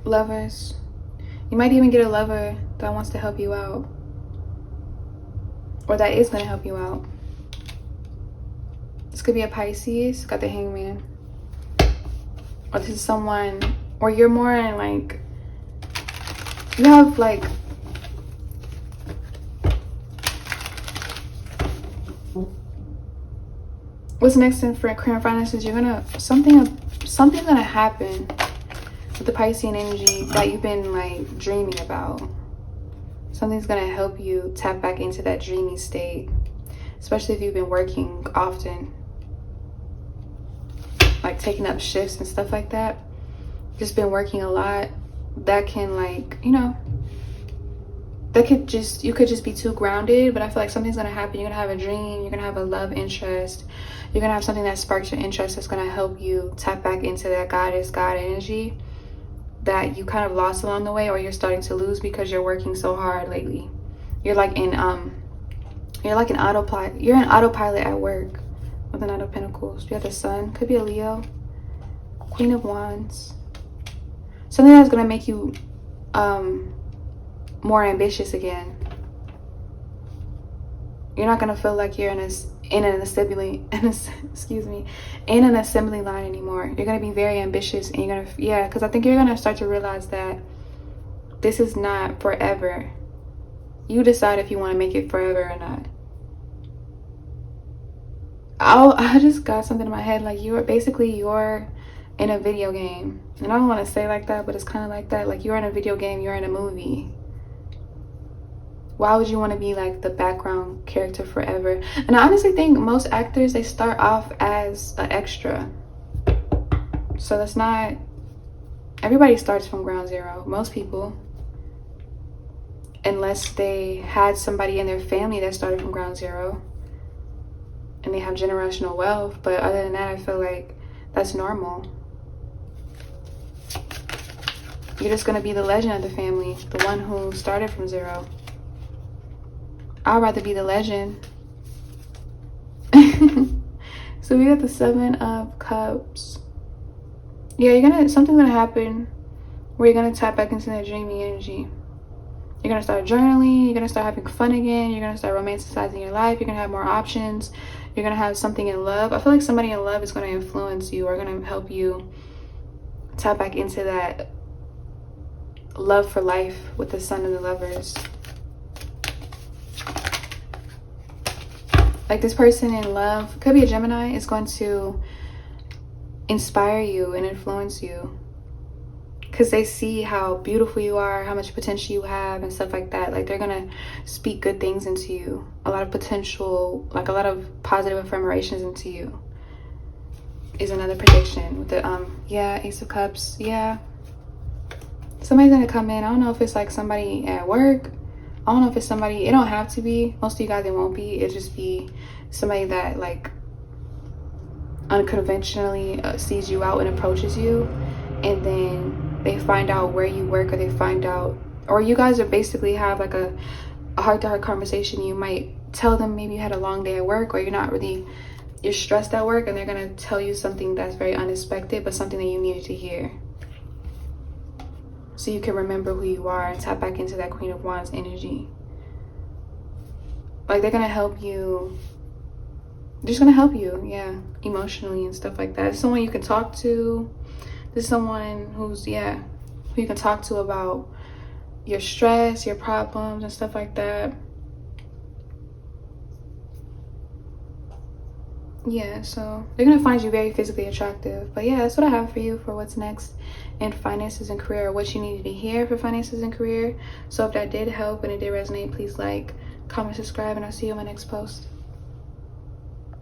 Lovers. You might even get a lover that wants to help you out, or that is going to help you out. This could be a Pisces, got the Hangman. Or this is someone, or you're more in like, you have like, what's next in career and finances, you're gonna, something's gonna happen with the Piscean energy that you've been like dreaming about. Something's gonna help you tap back into that dreamy state, especially if you've been working often, like taking up shifts and stuff like that. Just been working a lot. That can like, you could just be too grounded. But I feel like something's gonna happen. You're gonna have a dream, you're gonna have a love interest, you're gonna have something that sparks your interest that's gonna help you tap back into that God energy. that you kind of lost along the way, or you're starting to lose because you're working so hard lately. You're like in autopilot. You're in autopilot at work with the Knight of Pentacles. You have the Sun. Could be a Leo. Queen of Wands. Something that's going to make you more ambitious again. You're not going to feel like you're in an assembly line anymore. You're going to be very ambitious, and you're going to, yeah, because I think you're going to start to realize that this is not forever. You decide if you want to make it forever or not. I just got something in my head, like you're in a video game. And I don't want to say like that, but it's kind of like that. Like you're in a video game, you're in a movie. Why would you want to be like the background character forever? And I honestly think most actors, they start off as an extra. So that's not, everybody starts from ground zero. Most people. Unless they had somebody in their family that started from ground zero and they have generational wealth. But other than that, I feel like that's normal. You're just going to be the legend of the family, the one who started from zero. I'd rather be the legend. So we got the 7 of Cups. Yeah, something's gonna happen where you're gonna tap back into that dreamy energy. You're gonna start journaling, you're gonna start having fun again, you're gonna start romanticizing your life, you're gonna have more options, you're gonna have something in love. I feel like somebody in love is gonna influence you or gonna help you tap back into that love for life with the Sun and the Lovers. Like this person in love, could be a Gemini, is going to inspire you and influence you because they see how beautiful you are, how much potential you have and stuff like that. Like they're gonna speak good things into you, a lot of potential, like a lot of positive affirmations into you is another prediction with the yeah, Ace of Cups. Yeah, somebody's gonna come in. I don't know if it's like somebody at work. I don't know if it's somebody, it don't have to be. Most of you guys, it won't be. It'll just be somebody that like unconventionally sees you out and approaches you, and then they find out where you work, or they find out, or you guys are basically have like a heart-to-heart conversation. You might tell them maybe you had a long day at work, or you're stressed at work, and they're gonna tell you something that's very unexpected, but something that you needed to hear. So you can remember who you are and tap back into that Queen of Wands energy. Like they're gonna help you. They're just gonna help you, yeah, emotionally and stuff like that. It's someone you can talk to. There's someone who's, yeah, who you can talk to about your stress, your problems and stuff like that. Yeah, so they're gonna find you very physically attractive. But yeah, that's what I have for you for what's next in finances and career, or what you needed to hear for finances and career. So if that did help and it did resonate, please like, comment, subscribe, and I'll see you in my next post.